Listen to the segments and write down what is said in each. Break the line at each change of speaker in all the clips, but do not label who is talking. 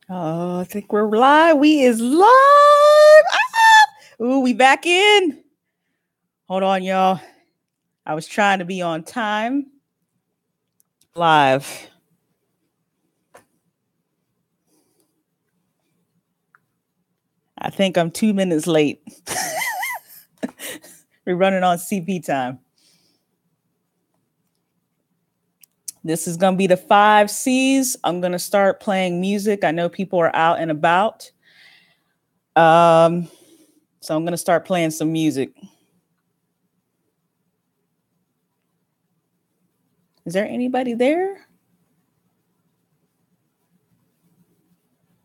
Oh, I think we're live. We is live. Ah! Ooh, we back in. Hold on, y'all. I was trying to be on time. Live. I think I'm 2 minutes late. We're running on CP time. This is going to be the 5 C's. I'm going to start playing music. I know people are out and about. So I'm going to start playing some music. Is there anybody there?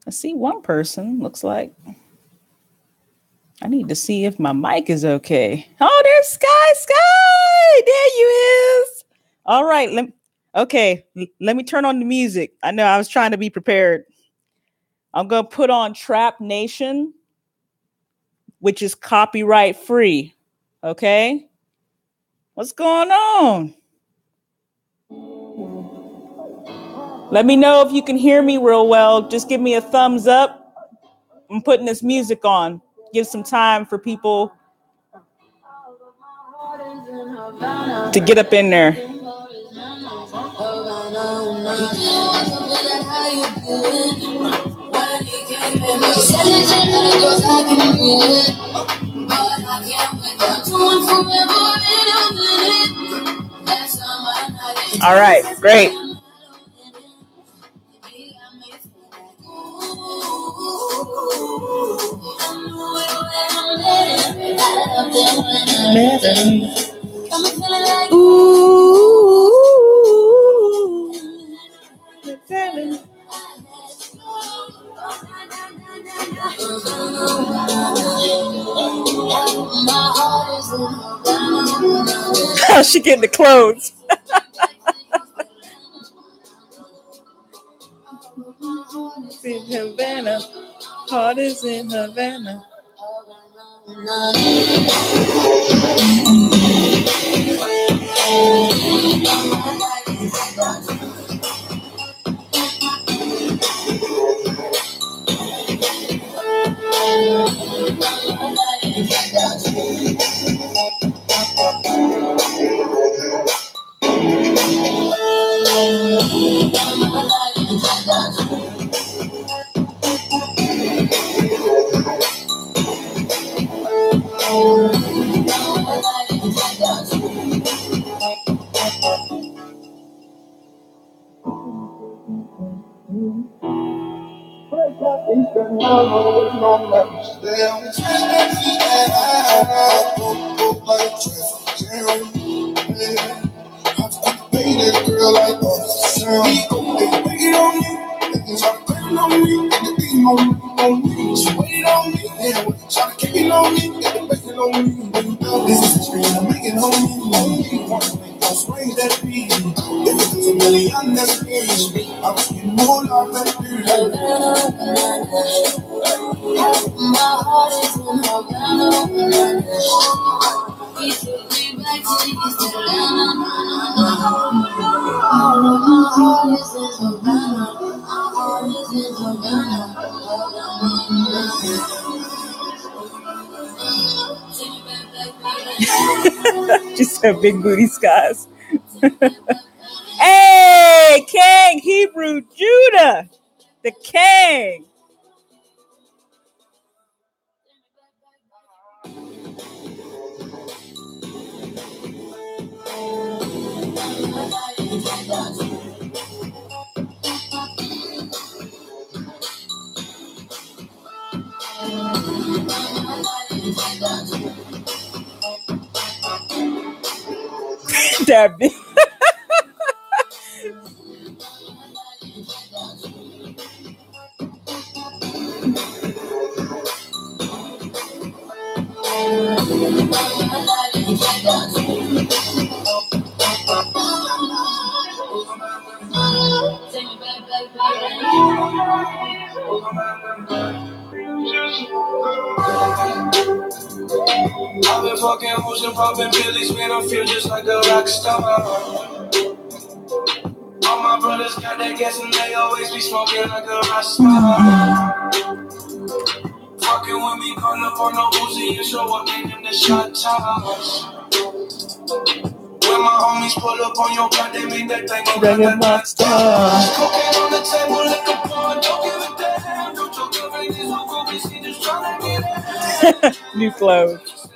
I see one person, looks like. I need to see if my mic is okay. Oh, there's Sky. There you is. All right. Let me turn on the music. I know I was trying to be prepared. I'm going to put on Trap Nation, which is copyright free. Okay. What's going on? Let me know if you can hear me real well. Just give me a thumbs up. I'm putting this music on. Give some time for people to get up in there. All right, great. How's she getting the clothes? In Havana, heart is in Havana. Just a big booty skies. Hey, King Hebrew Judah, the king. That big.
I've been fucking hoes and popping pillies, man, I feel just like a rock star. All my brothers brothers got that gas and they always be smoking like a rock star. Fucking with me, call up on the Uzi and show up in the shot towers. When my homies pull up on your block, they make that thing go like a rock star. Cocaine on the table, like a pawn, don't give a damn. Don't your girlfriend is no groupies, he just tryna get it.
New clothes.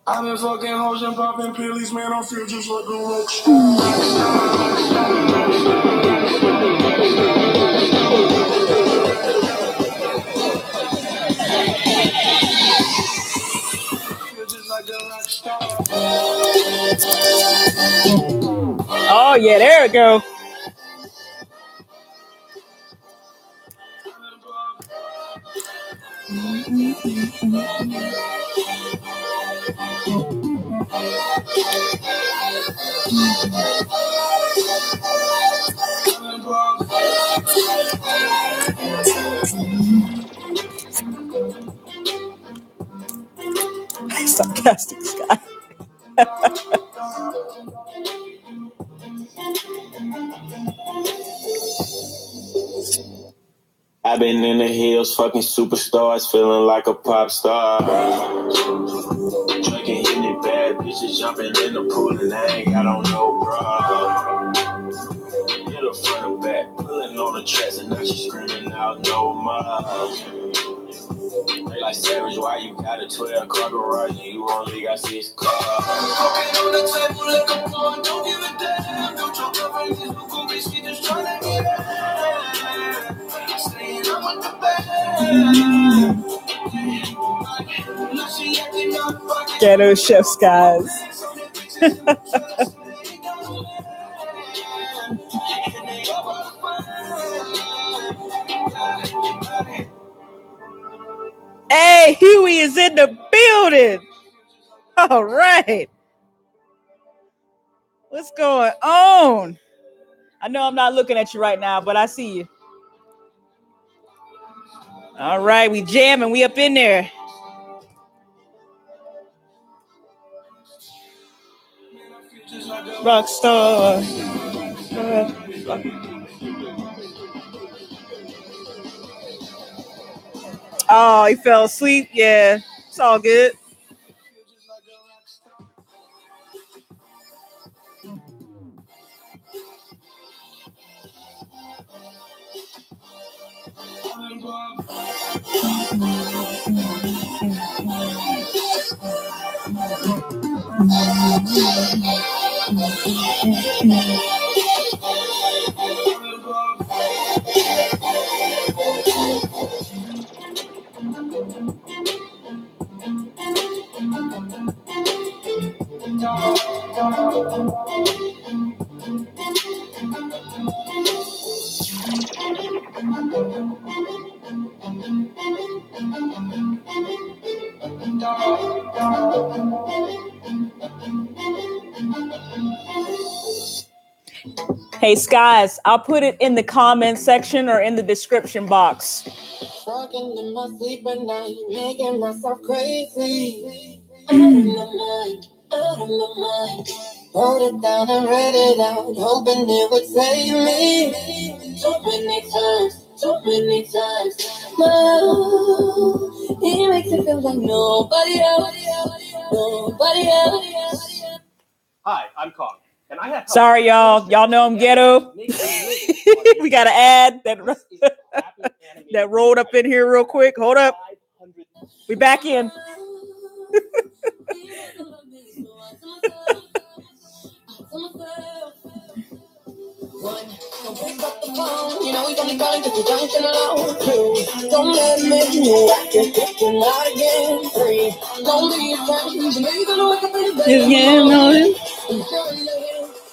I've been fucking hoes and popping pillies, man. I feel just like a rock star.
Oh yeah, there we go. Sarcastic Sky.
I've been in the hills, fucking superstars, feeling like a pop star. Drinking, hitting it bad, bitches jumping in the pool and I ain't got on no bra. Hit her front and back, pulling on the tracks and now she screaming out no more. They like Savage, why you got a 12-car garage and you only got 6 cars? Cocaine on the table like a pawn, don't give a damn. Don't your girlfriend is no groupies, she just tryna get it. Staying up with the band.
Ghetto Chef Skies. Hey, Huey is in the building. All right. What's going on? I know I'm not looking at you right now, but I see you. All right, we jamming. We up in there. Rockstar. Oh, he fell asleep. Yeah, it's all good. Hey, Skies, I'll put it in the comment section or in the description box.
Talking in my sleep at night, making myself crazy. Out of my mind, out of my mind. Wrote it down and read it out, hoping it would save me. Too many times, too many times. No, he makes it feel like nobody else, nobody else.
Hi, I'm Kong. And I have
Sorry, y'all. Y'all know I'm ghetto. We got to add that rolled up in here real quick. Hold up. We back in.
You know he's only calling because you're drunk and alone. 2, don't let him make you act just kicking out again. 3, don't be his friend. You know you're gonna wake up in the bed.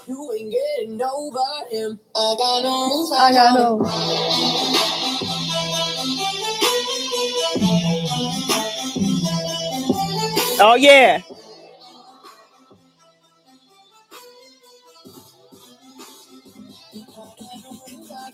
You ain't getting over him. I got no.
Oh, yeah.
I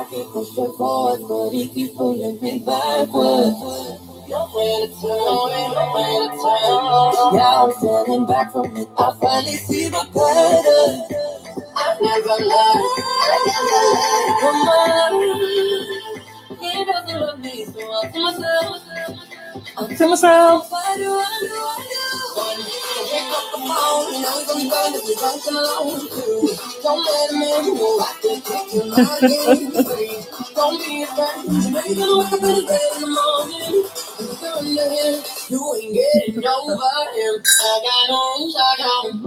keep pushing forward, but he keeps pulling me backwards. No way to turn, no way to turn. Yeah, I'm standing back from it. I finally see the pattern. I've never learned, come on. He doesn't love me, so I'm to myself.
To myself.
Why do I do? Pick up the phone, you know he's gonna be gone if we're drinking alone. Don't let him in, you know I can take him out again. Don't be afraid, you know you're gonna wake up in the bed in the morning. And you're under him, you ain't getting over him. I got him.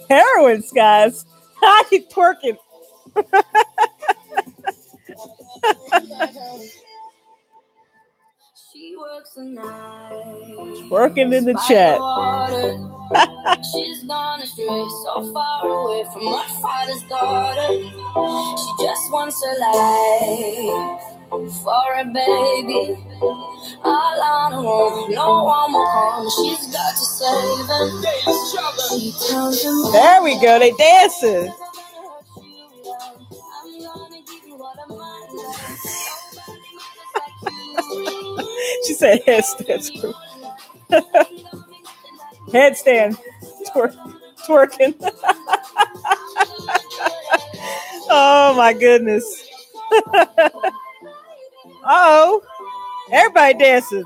Heroin, guys. I keep twerking.
She works the night.
Working in the chat.
She's gone astray, so far away from her father's daughter. She just wants her life for a baby. All on her own, no one will come. She's got to save him. She tells him,
there we go, they dancing. She said headstand screw. Headstand twerking. Oh my goodness. Oh, everybody dancing.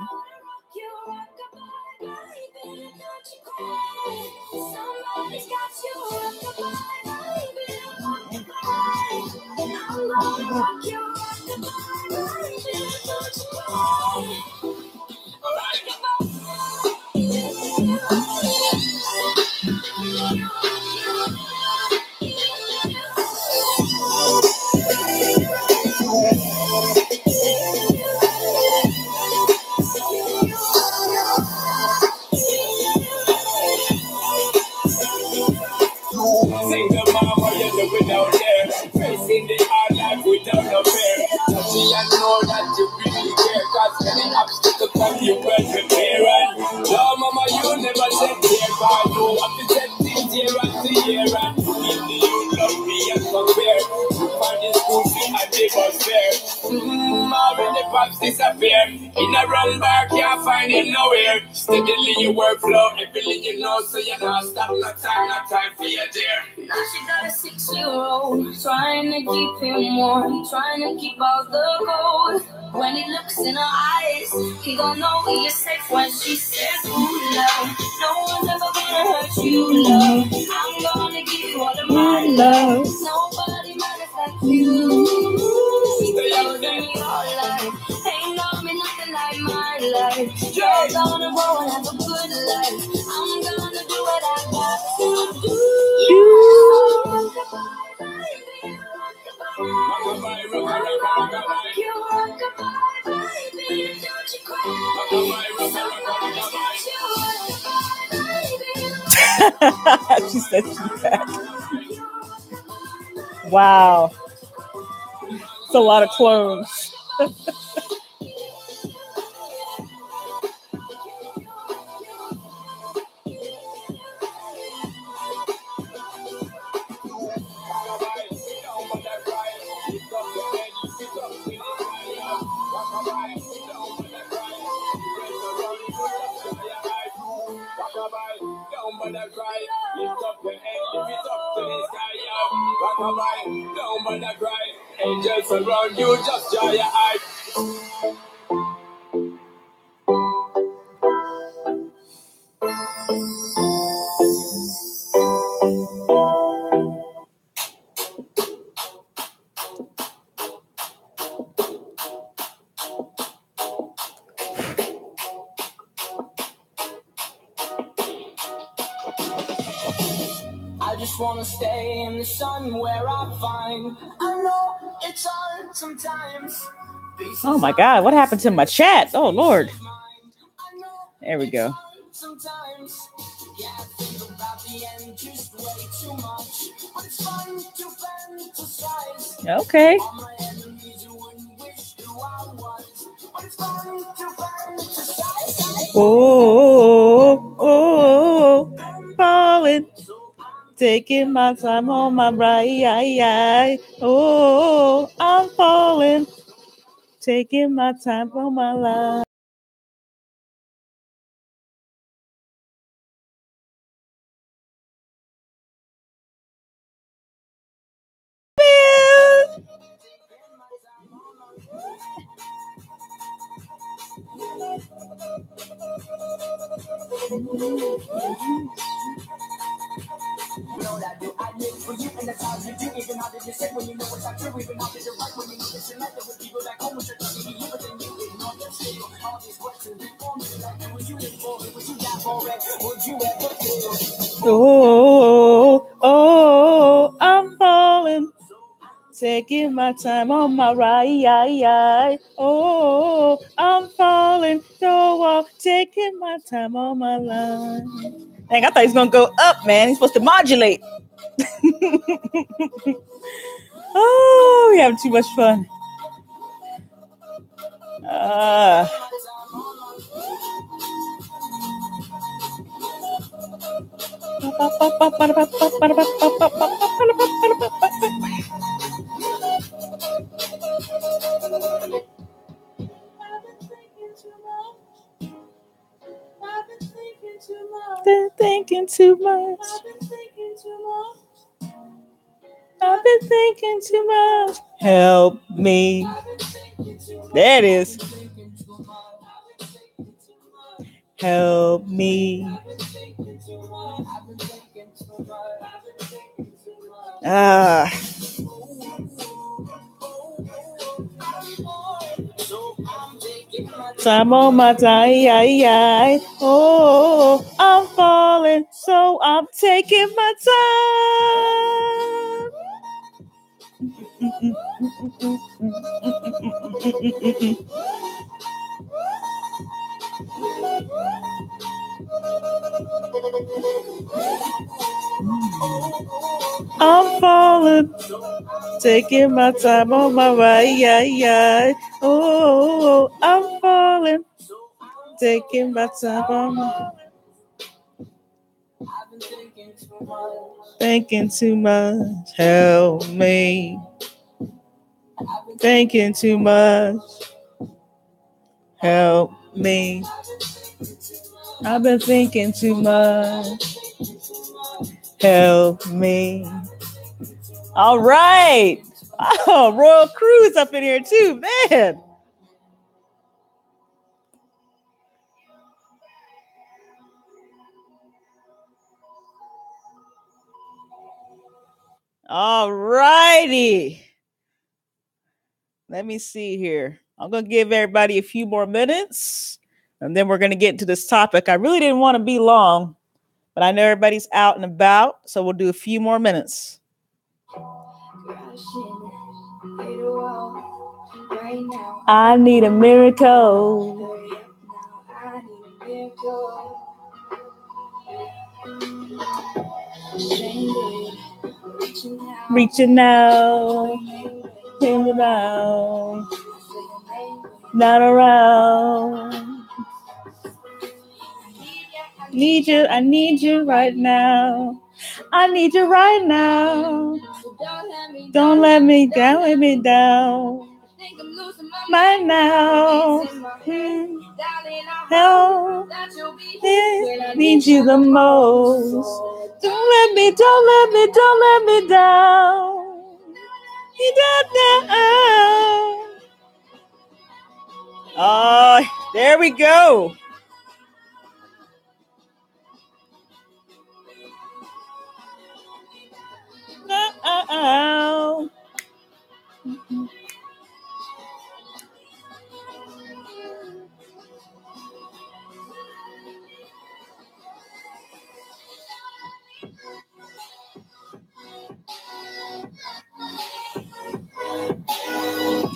Single mama, you're living out there, facing the hard life without no fear. Touchy and know that you really care, cause many obstacles come you well prepared. No mama, you never said here, cause you have to set things year after year. And if you love me and compare, you find this school fee and they was fair. Already pops disappear. In a run bar, can't find it nowhere. Steadily you workflow, everything you know, so you don't stop, no time for you there.
now she got a 6-year-old, trying to keep him warm, trying to keep out the cold. When he looks in her eyes, he gon' know he is safe when she says, ooh, love. No one's ever gonna hurt you, love. I'm gonna give you all of my love. Nobody matters like you. Stay out there your life. Ain't know me nothing like my life. You're gonna go and have a good life. I'm gonna do what I got to do.
She said she's back. Wow. It's a lot of clones.
Angels around you, just dry your eyes.
I just wanna stay in the sun where I find. I know it's hard sometimes.
Oh my God, what happened to my chat? Oh Lord. There we go.
Sometimes, yeah, I think about the end just way too much. But it's fun to fantasize.
Okay.
All my enemies wouldn't wish who I was. But it's fun to fantasize.
Oh, falling. Taking my time on my ride. Oh, I'm falling. Taking my time on my life.
Know that do I live for you, and that's how you do. Even how did you say when you know it's not true? Even how did you write when you know it's like there with people back home with your talking to you, but then you ignore them still. All these questions before me, like who was you in for? Who was you down for? Would you ever feel?
Oh, I'm falling. Taking my time on my ride. Oh, I'm falling. So I'm taking my time on my line. Dang, I thought he was going to go up, man. He's supposed to modulate. Oh, we having too much fun. Thinking too much. I've been thinking too much. Help me. There it is. Help me. Time on my time. Oh, I'm falling, so I'm taking my time. I'm falling, taking my time on my ride. Oh, I'm falling, taking my time on my. Thinking too much, help me. Thinking too much, help me. I've been thinking too much, help me. All right. Oh, Royal Crew's up in here too, man. All righty. Let me see here. I'm going to give everybody a few more minutes. And then we're going to get into this topic. I really didn't want to be long, but I know everybody's out and about, so we'll do a few more minutes. I need a miracle. Reaching out, came around, not around. I need you right now. I need you right now. Don't let me down. Right now. Hell, I need you the most. Don't let me down. Oh, there we go.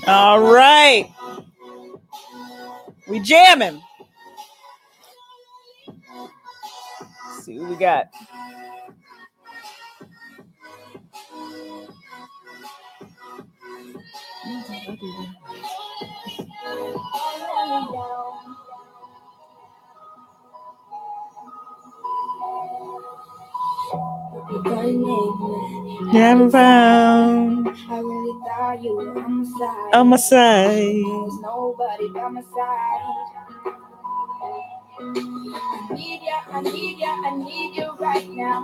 All right. We jamming. Let's see what we got. Never found. I really thought you were on my side. There's nobody by my side. I need you right now.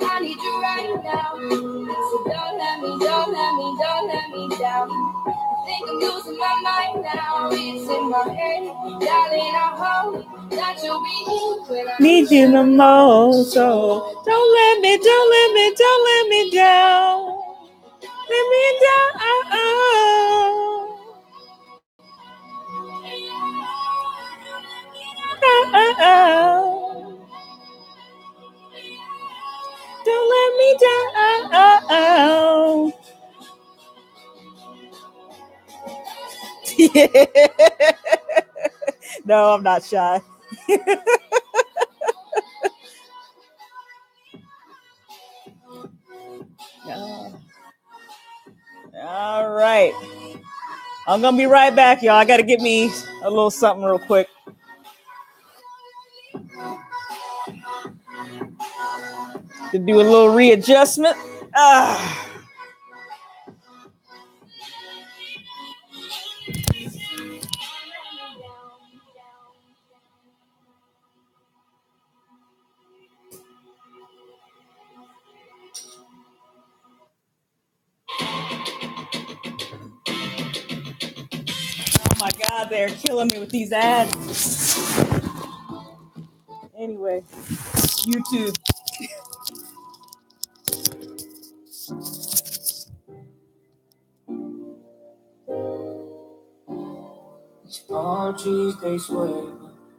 I need you right now. So don't let me down. I think I'm losing my mind now. It's in my head, darling. I hope that you'll be here when I need you the most. So don't let me down. Let me down. Don't let me down. No, I'm not shy. No. All right. I'm going to be right back, y'all. I got to get me a little something real quick. To do a little readjustment. Oh my God, they're killing me with these ads. Anyway, YouTube. Palm trees, they sway.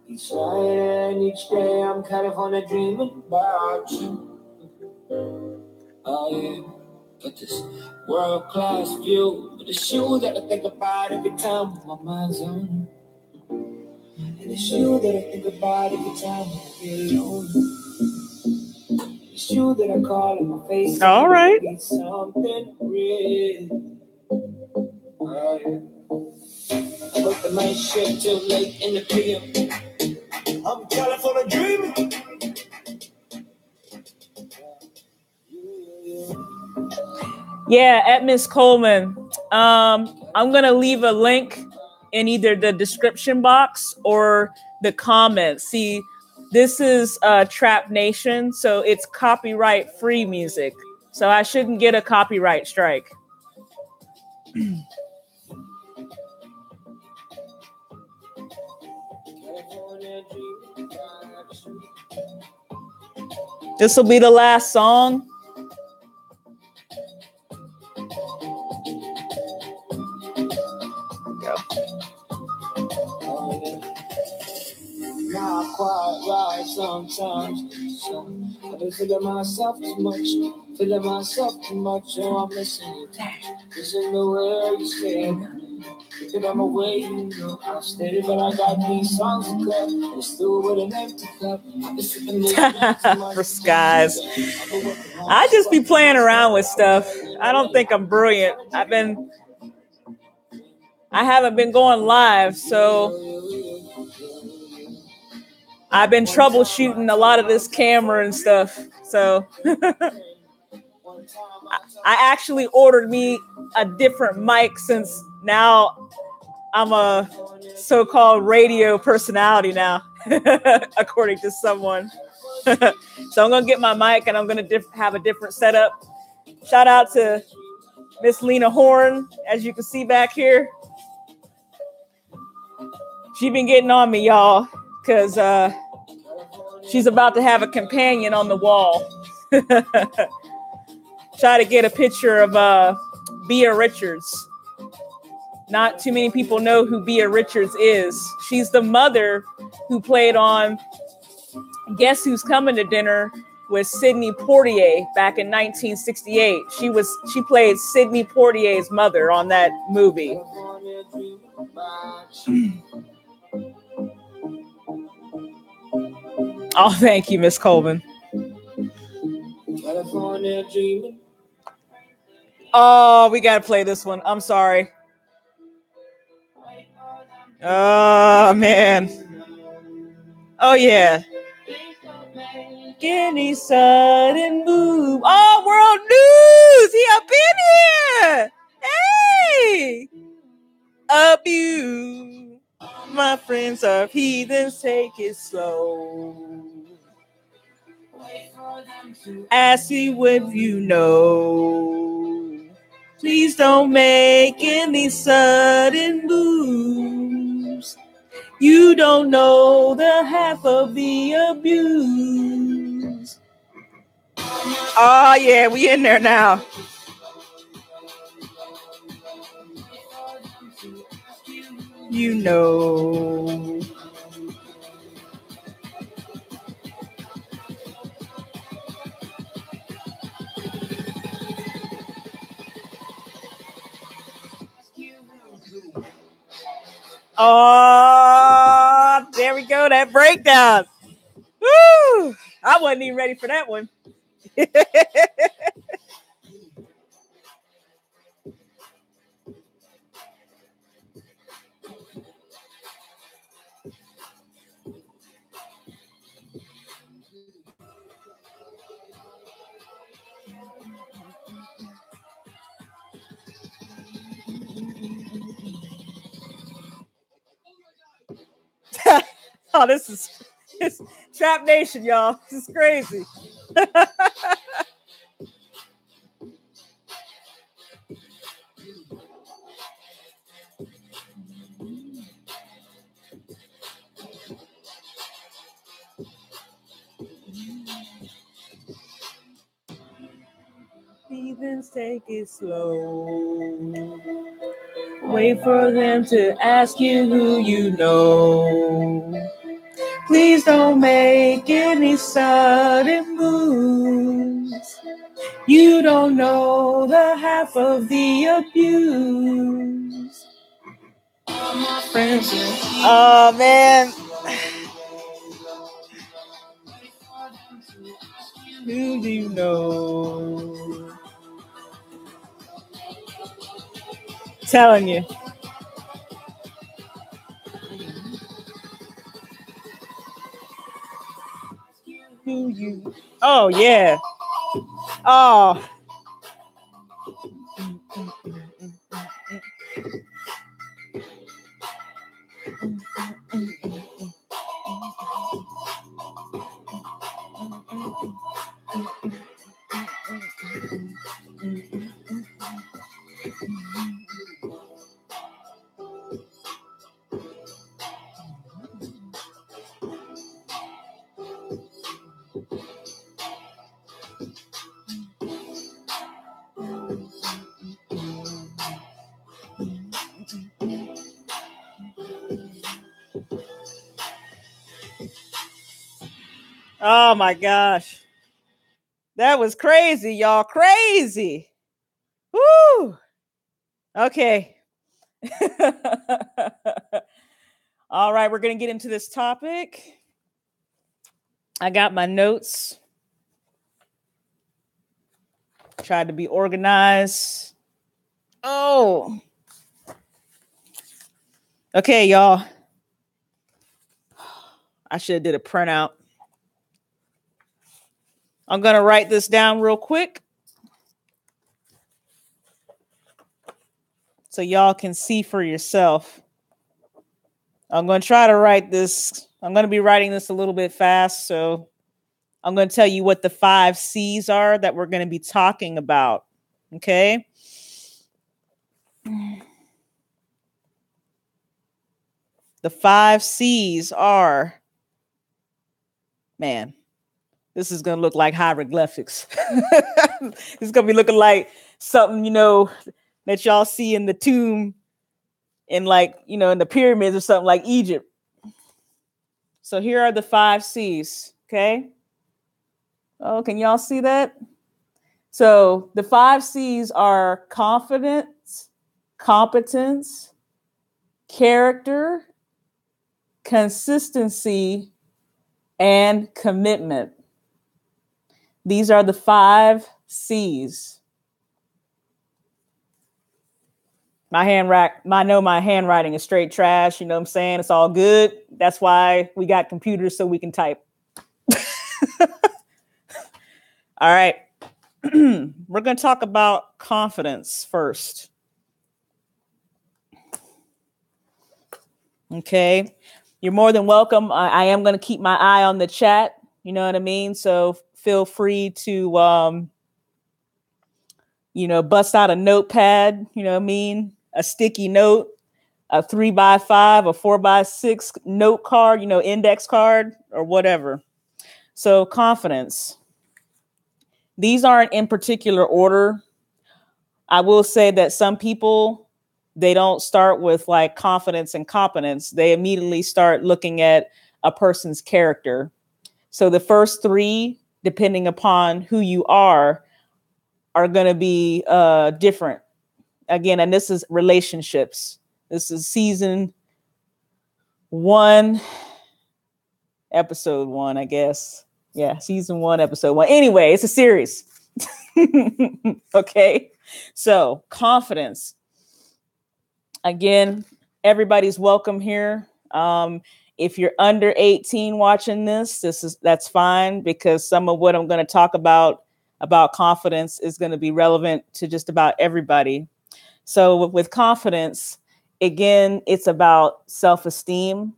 Each night and each day, I'm kind of on a dreaming about you. Oh yeah, got this world-class view. But it's you that I think about every time my mind's on you. And it's you that I think about every time I feel alone. It's you that I call in my face. All right. It's something real. Oh yeah. I work the night shift till late in the PM. I'm California dreaming. Yeah, at Miss Coleman. I'm gonna leave a link in either the description box or the comments. See, this is Trap Nation, so it's copyright free music. So I shouldn't get a copyright strike. This will be the last song. Go.
not quite right sometimes. So I've been feeling myself too much. Feeling myself too much. Oh, I'm missing you. Missing the way you stay. If I'm away, you know I'll stay. But I got these songs to cut. And still with an empty cup.
For skies. I just be playing around with stuff. I don't think I'm brilliant. I haven't been going live, so I've been troubleshooting a lot of this camera and stuff. So I actually ordered me a different mic since now I'm a so-called radio personality now, according to someone. So I'm going to get my mic and I'm going to have a different setup. Shout out to Miss Lena Horn, as you can see back here. She's been getting on me, y'all, because she's about to have a companion on the wall. Try to get a picture of Bea Richards. Not too many people know who Bea Richards is. She's the mother who played on Guess Who's Coming to Dinner with Sidney Poitier back in 1968. She played Sidney Poitier's mother on that movie. Oh, thank you, Miss Colvin. Oh, we gotta play this one. I'm sorry. Oh man. Oh yeah. Any sudden move. Oh, world news. He up in here. Hey. Abuse. My friends are heathens. Take it slow. Ask you what you know. Please don't make any sudden moves. You don't know the half of the abuse. Oh, yeah, we in there now. You know. Oh, there we go. That breakdown. Woo! I wasn't even ready for that one. Oh, this is Trap Nation, y'all. This is crazy. Heathens, take it slow. Wait for them to ask you who you know. Please don't make any sudden moves. You don't know the half of the abuse. Oh, man. Who do you know? Telling you. Who you? Oh, yeah. Oh. Oh my gosh. That was crazy, y'all. Crazy. Woo. Okay. All right, we're going to get into this topic. I got my notes. Tried to be organized. Oh. Okay, y'all. I should have did a printout. I'm going to write this down real quick so y'all can see for yourself. I'm going to try to write this. I'm going to be writing this a little bit fast. So I'm going to tell you what the 5 C's are that we're going to be talking about. Okay. The 5 C's are, man, this is going to look like hieroglyphics. It's going to be looking like something, that y'all see in the tomb in in the pyramids or something like Egypt. So here are the 5 C's. Okay. Oh, can y'all see that? So the 5 C's are confidence, competence, character, consistency, and commitment. These are the 5 C's. I know my handwriting is straight trash. You know what I'm saying? It's all good. That's why we got computers so we can type. All right. We're going to talk about confidence first. Okay. You're more than welcome. I am going to keep my eye on the chat. You know what I mean? So feel free to, bust out a notepad, you know what I mean? A sticky note, a 3x5, a 4x6 note card, index card or whatever. So confidence. These aren't in particular order. I will say that some people, they don't start with like confidence and competence. They immediately start looking at a person's character. So the first 3, depending upon who you are going to be different. Again, and this is relationships. This is season 1, episode 1, I guess. Yeah, season 1, episode 1. Anyway, it's a series. Okay. So confidence. Again, everybody's welcome here. If you're under 18 watching that's fine, because some of what I'm going to talk about confidence is going to be relevant to just about everybody. So with confidence, again, it's about self-esteem,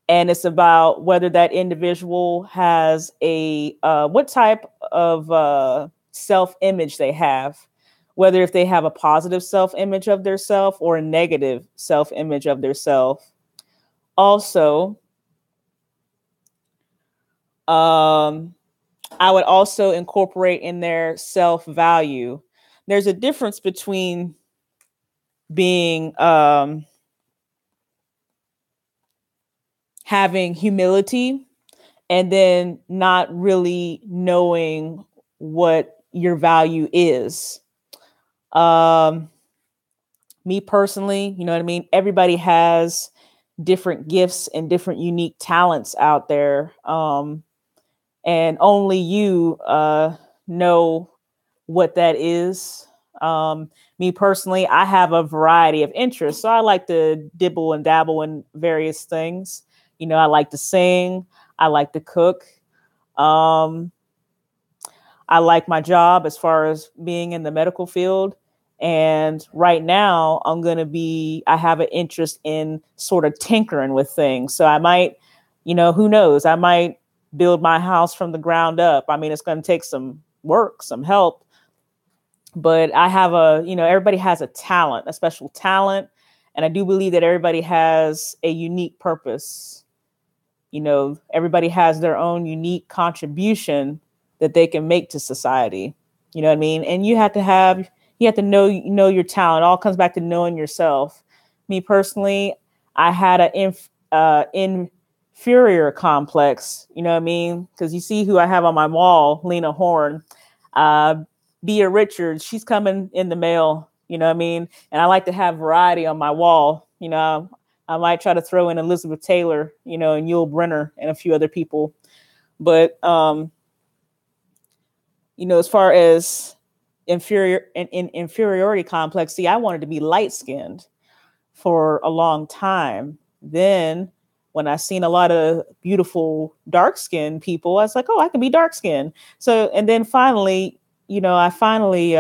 and it's about whether that individual has what type of self-image they have, whether if they have a positive self-image of their self or a negative self-image of their self. Also, I would also incorporate in their self-value. There's a difference between being having humility and then not really knowing what your value is. Me personally, you know what I mean? Everybody has different gifts and different unique talents out there. And only you know what that is. Me personally, I have a variety of interests. So I like to dibble and dabble in various things. I like to sing. I like to cook. I like my job as far as being in the medical field. And right now I have an interest in sort of tinkering with things. So I might, who knows? I might build my house from the ground up. I mean, it's going to take some work, some help. But I have everybody has a talent, a special talent. And I do believe that everybody has a unique purpose. Everybody has their own unique contribution that they can make to society. You know what I mean? And you have to know your talent. It all comes back to knowing yourself. Me personally, I had an inferior complex, you know what I mean? Because you see who I have on my wall, Lena Horne, Bea Richards, she's coming in the mail, you know what I mean? And I like to have variety on my wall. You know, I might try to throw in Elizabeth Taylor, you know, and Yul Brynner and a few other people. But, you know, as far as inferiority complex, see, I wanted to be light skinned for a long time. Then when I seen a lot of beautiful dark skinned people, I was like, oh, I can be dark skinned. So, and then finally, you know, I finally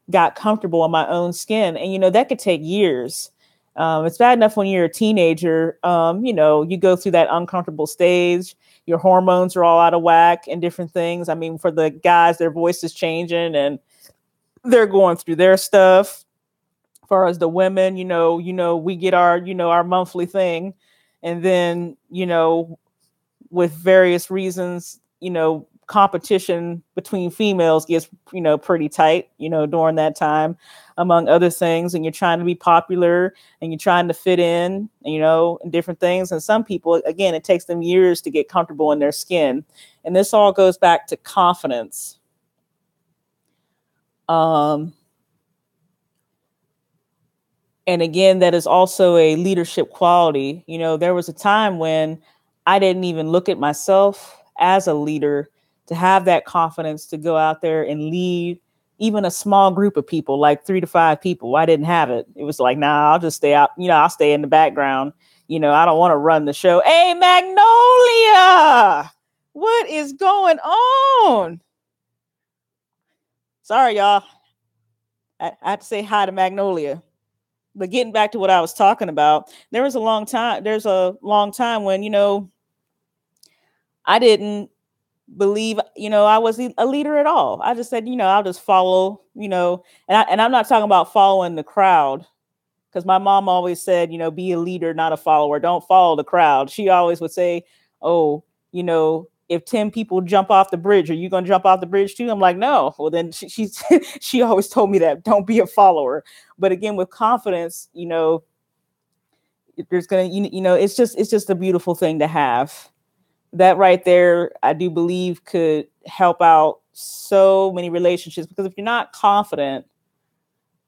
got comfortable in my own skin. And, you know, that could take years. It's bad enough when you're a teenager, you know, you go through that uncomfortable stage, your hormones are all out of whack and different things. I mean, for the guys, their voice is changing and they're going through their stuff. As far as the women, you know, we get our, you know, our monthly thing. And then, you know, with various reasons, you know, competition between females gets, you know, pretty tight, you know, during that time, among other things. And you're trying to be popular and you're trying to fit in, you know, and different things. And some people, again, it takes them years to get comfortable in their skin. And this all goes back to confidence. And again, that is also a leadership quality. You know, there was a time when I didn't even look at myself as a leader to have that confidence to go out there and lead even a small group of people, like 3 to 5 people. I didn't have it. It was like, nah, I'll just stay out. You know, I'll stay in the background. You know, I don't want to run the show. Hey, Magnolia, what is going on? Sorry, y'all. I have to say hi to Magnolia. But getting back to what I was talking about, there's a long time when, you know, I didn't believe, you know, I was a leader at all. I just said, you know, I'll just follow, you know, and I'm not talking about following the crowd, because my mom always said, you know, be a leader, not a follower. Don't follow the crowd. She always would say, oh, you know, if 10 people jump off the bridge, are you going to jump off the bridge too? I'm like, no. Well, then she always told me that, don't be a follower. But again, with confidence, you know, there's going to, you know, it's just a beautiful thing to have. That right there, I do believe could help out so many relationships, because if you're not confident,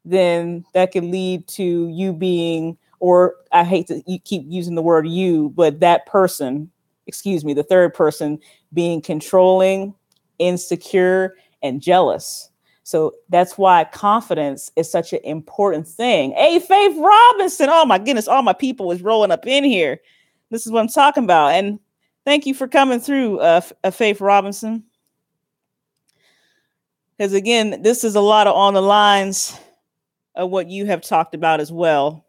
then that could lead to you being, or I hate to keep using the word you, but that person, excuse me, the third person being controlling, insecure, and jealous. So that's why confidence is such an important thing. Hey, Faith Robinson. Oh my goodness. All my people is rolling up in here. This is what I'm talking about. And thank you for coming through, Faith Robinson. Because again, this is a lot of on the lines of what you have talked about as well.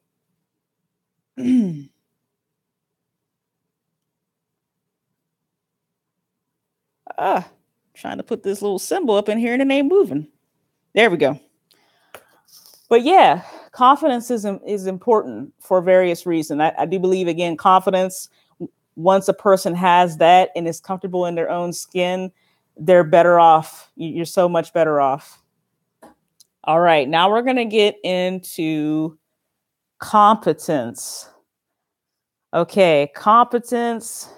Trying to put this little symbol up in here and it ain't moving. There we go. But yeah, confidence is important for various reasons. I do believe, again, confidence, once a person has that and is comfortable in their own skin, they're better off. You're so much better off. All right, now we're going to get into competence. Okay, competence.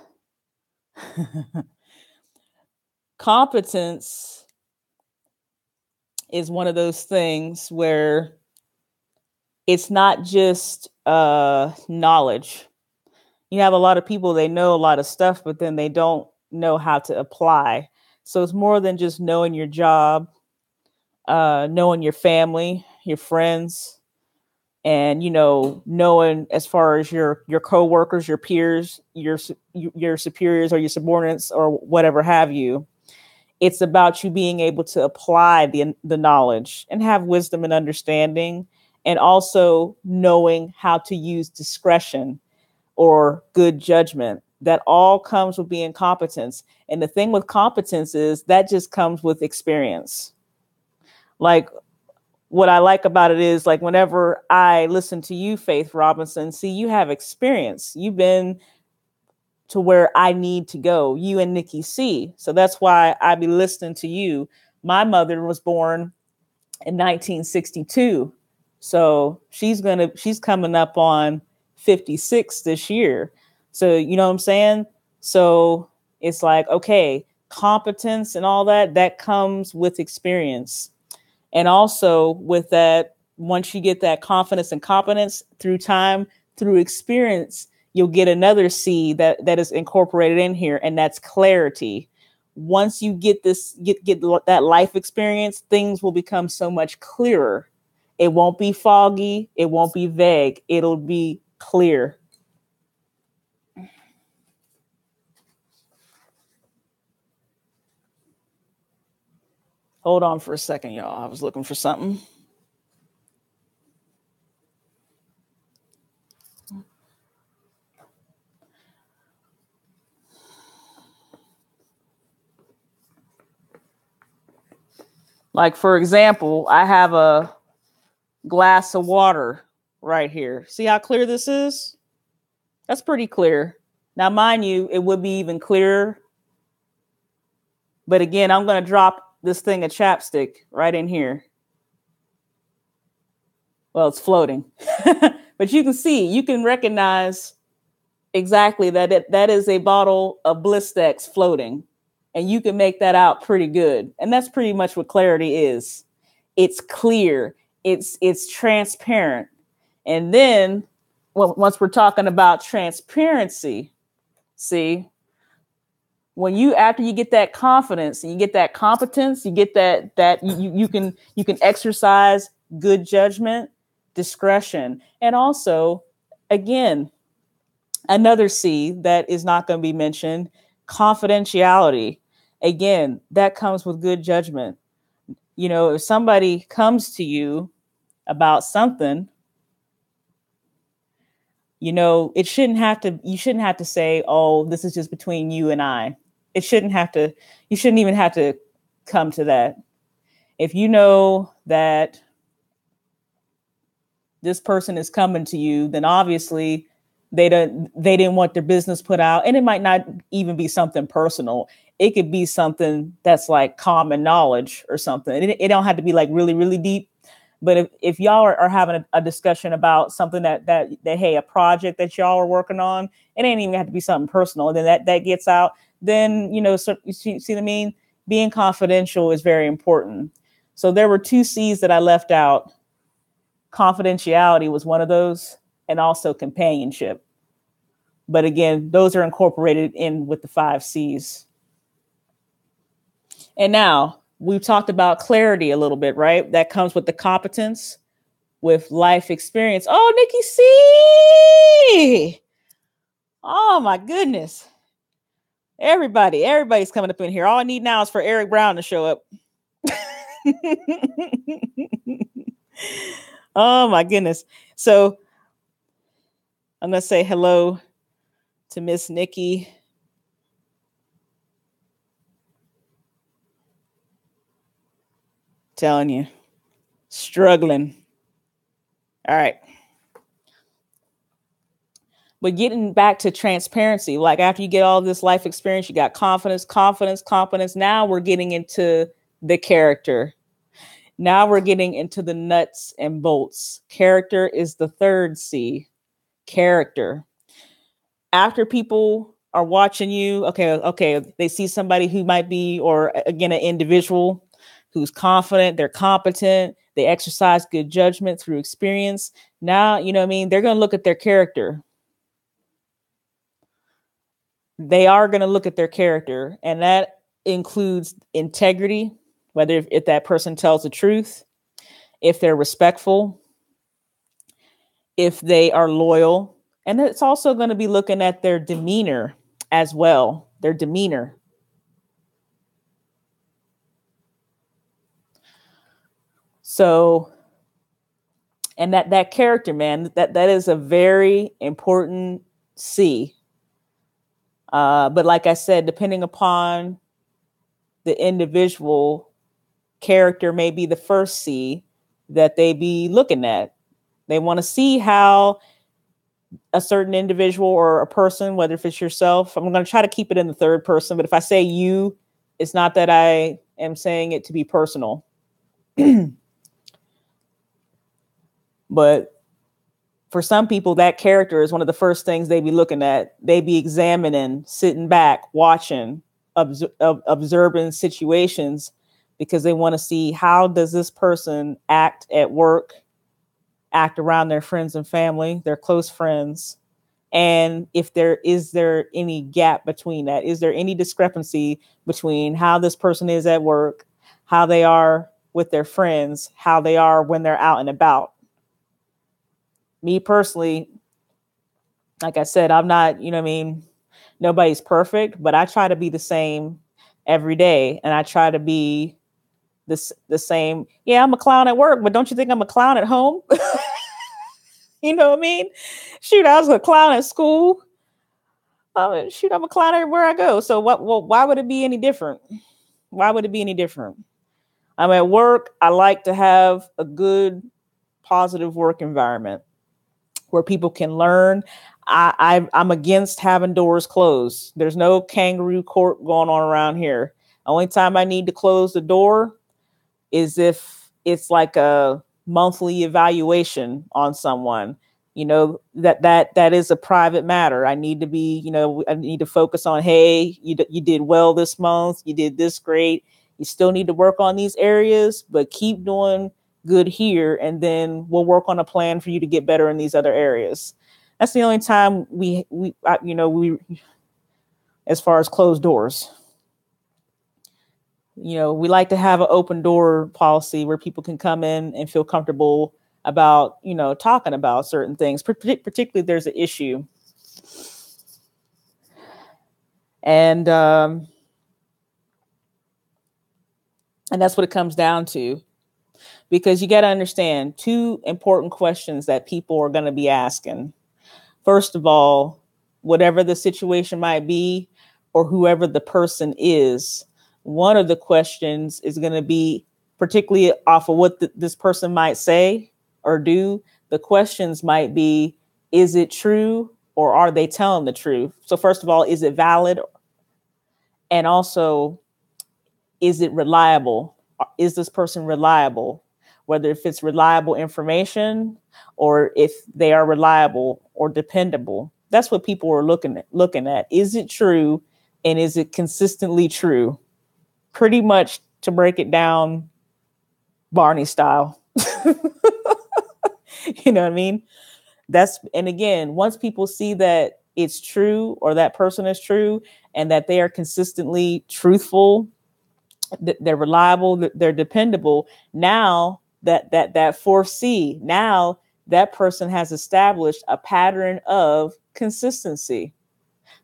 Competence is one of those things where it's not just knowledge. You have a lot of people, they know a lot of stuff, but then they don't know how to apply. So it's more than just knowing your job, knowing your family, your friends, and, you know, knowing as far as your coworkers, your peers, your superiors or your subordinates or whatever have you. It's about you being able to apply the knowledge and have wisdom and understanding, and also knowing how to use discretion or good judgment. That all comes with being competence. And the thing with competence is that just comes with experience. Like, what I like about it is, like, whenever I listen to you, Faith Robinson, see, you have experience. You've been to where I need to go, you and Nikki C. So that's why I be listening to you. My mother was born in 1962. So she's coming up on 56 this year. So, you know what I'm saying? So it's like, okay, competence and all that comes with experience. And also with that, once you get that confidence and competence through time, through experience, you'll get another C that is incorporated in here, and that's clarity. Once you get that life experience, things will become so much clearer. It won't be foggy. It won't be vague. It'll be clear. Hold on for a second, y'all. I was looking for something. Like, for example, I have a glass of water right here. See how clear this is? That's pretty clear. Now, mind you, it would be even clearer. But again, I'm going to drop this thing of chapstick right in here. Well, it's floating. But you can see, you can recognize exactly that is a bottle of Blistex floating. And you can make that out pretty good. And that's pretty much what clarity is. It's clear. It's transparent. And then once we're talking about transparency, see, after you get that confidence and you get that competence, you get that you can exercise good judgment, discretion, and also, again, another C that is not going to be mentioned, confidentiality. Again, that comes with good judgment. You know, if somebody comes to you about something, you know, you shouldn't have to say, oh, this is just between you and I. You shouldn't even have to come to that. If you know that this person is coming to you, then obviously they didn't want their business put out. And it might not even be something personal. It could be something that's like common knowledge or something. It don't have to be like really, really deep. But if y'all are having a discussion about something that, hey, a project that y'all are working on, it ain't even have to be something personal. And then that gets out, then, you know, so you see what I mean? Being confidential is very important. So there were 2 C's that I left out. Confidentiality was one of those, and also companionship. But again, those are incorporated in with the 5 C's. And now we've talked about clarity a little bit, right? That comes with the competence, with life experience. Oh, Nikki C. Oh my goodness. Everybody's coming up in here. All I need now is for Eric Brown to show up. Oh my goodness. So I'm going to say hello to Miss Nikki. Telling you, struggling. All right. But getting back to transparency, like after you get all this life experience, you got confidence. Now we're getting into the character. Now we're getting into the nuts and bolts. Character is the 3rd C. Character. After people are watching you, okay, they see somebody who might be, or again, an individual who's confident, they're competent, they exercise good judgment through experience. Now, you know what I mean? They're going to look at their character. They are going to look at their character, and that includes integrity, whether if that person tells the truth, if they're respectful, if they are loyal. And it's also going to be looking at their demeanor as well, their demeanor. So, and that character, man, that is a very important C. But like I said, depending upon the individual, character may be the 1st C that they be looking at. They want to see how a certain individual or a person, whether if it's yourself, I'm going to try to keep it in the 3rd person. But if I say you, it's not that I am saying it to be personal. But for some people, that character is one of the first things they be looking at. They be examining, sitting back, watching, observing situations, because they want to see, how does this person act at work, act around their friends and family, their close friends. And if is there any gap between that? Is there any discrepancy between how this person is at work, how they are with their friends, how they are when they're out and about? Me personally, like I said, I'm not, nobody's perfect, but I try to be the same every day. And I try to be the same. Yeah, I'm a clown at work, but don't you think I'm a clown at home? You know what I mean? Shoot, I was a clown at school. Shoot, I'm a clown everywhere I go. So why would it be any different? Why would it be any different? I'm at work. I like to have a good, positive work environment where people can learn. I'm against having doors closed. There's no kangaroo court going on around here. Only time I need to close the door is if it's like a monthly evaluation on someone. That is a private matter. I need to be, I need to focus on, hey, you did well this month. You did this great. You still need to work on these areas, but keep doing good here. And then we'll work on a plan for you to get better in these other areas. That's the only time we as far as closed doors. We like to have an open door policy where people can come in and feel comfortable about, talking about certain things, particularly if there's an issue. And that's what it comes down to, because you got to understand two important questions that people are going to be asking. First of all, whatever the situation might be, or whoever the person is, one of the questions is going to be, particularly off of what this person might say or do, the questions might be, is it true, or are they telling the truth? So first of all, is it valid? And also, is it reliable? Is this person reliable? Whether if it's reliable information or if they are reliable or dependable. That's what people are looking at. Is it true? And is it consistently true? Pretty much, to break it down, Barney style. You know what I mean? And again, once people see that it's true, or that person is true, and that they are consistently truthful, they're reliable, they're dependable. Now that fourth C, now that person has established a pattern of consistency.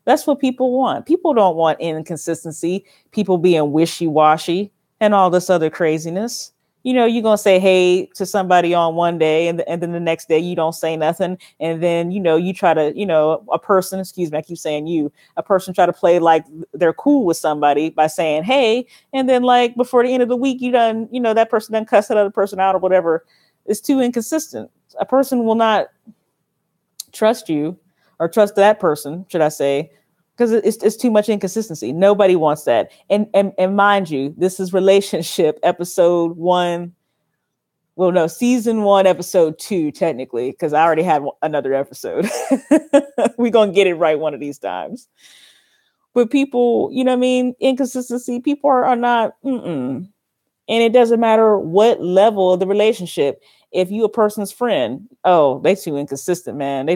That's what people want. People don't want inconsistency, people being wishy-washy and all this other craziness. You're going to say hey to somebody on one day, and then the next day you don't say nothing. And then, you try to, a person, excuse me, I keep saying a person try to play like they're cool with somebody by saying hey. And then like before the end of the week, that person done cuss that other person out or whatever. It's too inconsistent. A person will not trust you, or trust that person, should I say, because it's too much inconsistency. Nobody wants that. And mind you, this is relationship episode 1. Well, no, season 1, episode 2, technically, because I already had another episode. We're going to get it right one of these times. But people, inconsistency, people are not, and it doesn't matter what level of the relationship. If you a person's friend, oh, they too inconsistent, man.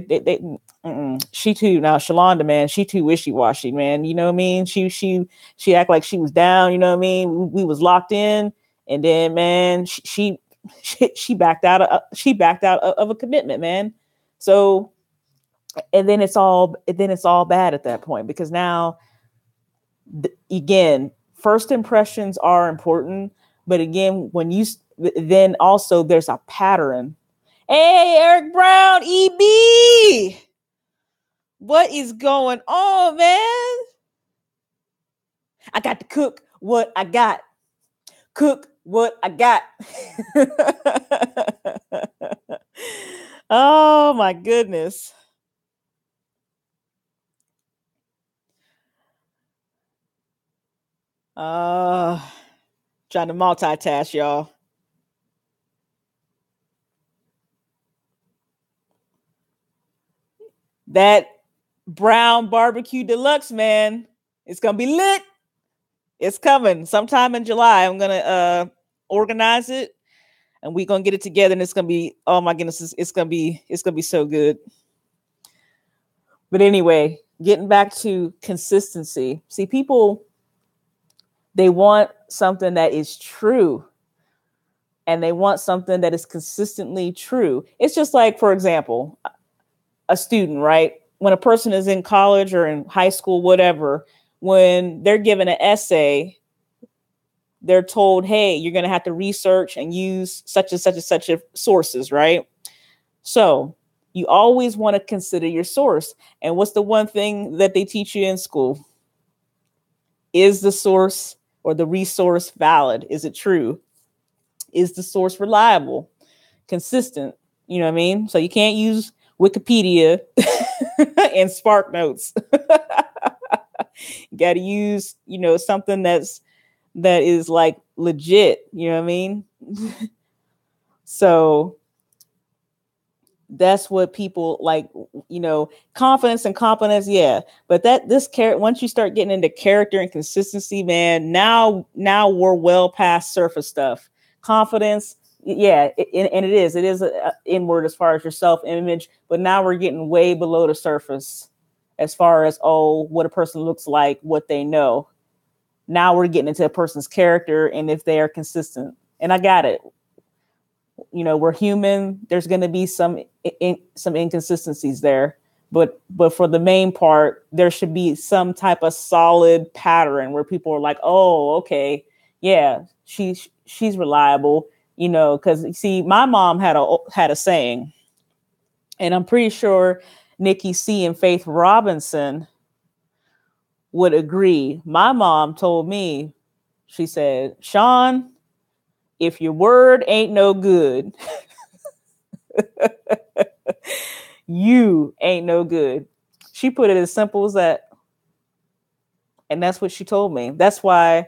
She too, now Shalonda, man, she too wishy-washy, man. You know what I mean? She act like she was down, you know what I mean? We was locked in, and then, man, she backed out of a commitment, man. So, and then it's all bad at that point, because now, again, first impressions are important, but again, then also there's a pattern. Hey, Eric Brown, EB, what is going on, man? I got to cook what I got. Cook what I got. Oh my goodness. Trying to multitask, y'all. That brown barbecue deluxe, man. It's gonna be lit. It's coming sometime in July. I'm gonna organize it, and we're gonna get it together, and it's gonna be, oh my goodness, it's gonna be so good. But anyway, getting back to consistency. See, people, they want something that is true, and they want something that is consistently true. It's just like, for example, a student, right? When a person is in college or in high school, whatever, when they're given an essay, they're told, hey, you're going to have to research and use such and such and such sources, right? So you always want to consider your source. And what's the one thing that they teach you in school? Is the source or the resource valid? Is it true? Is the source reliable, consistent? You know what I mean? So you can't use Wikipedia and Spark Notes. You got to use, something that is like legit. You know what I mean? So that's what people like, confidence and competence. Yeah. But once you start getting into character and consistency, man, now we're well past surface stuff. Confidence. Yeah. And it is inward as far as your self-image, but now we're getting way below the surface as far as, what a person looks like, what they know. Now we're getting into a person's character and if they are consistent. And I got it. We're human. There's going to be some inconsistencies there, but for the main part, there should be some type of solid pattern where people are like, oh, okay, yeah, she's reliable, because see, my mom had a saying, and I'm pretty sure Nikki C and Faith Robinson would agree. My mom told me, she said, Sean, if your word ain't no good, you ain't no good. She put it as simple as that. And that's what she told me. That's why,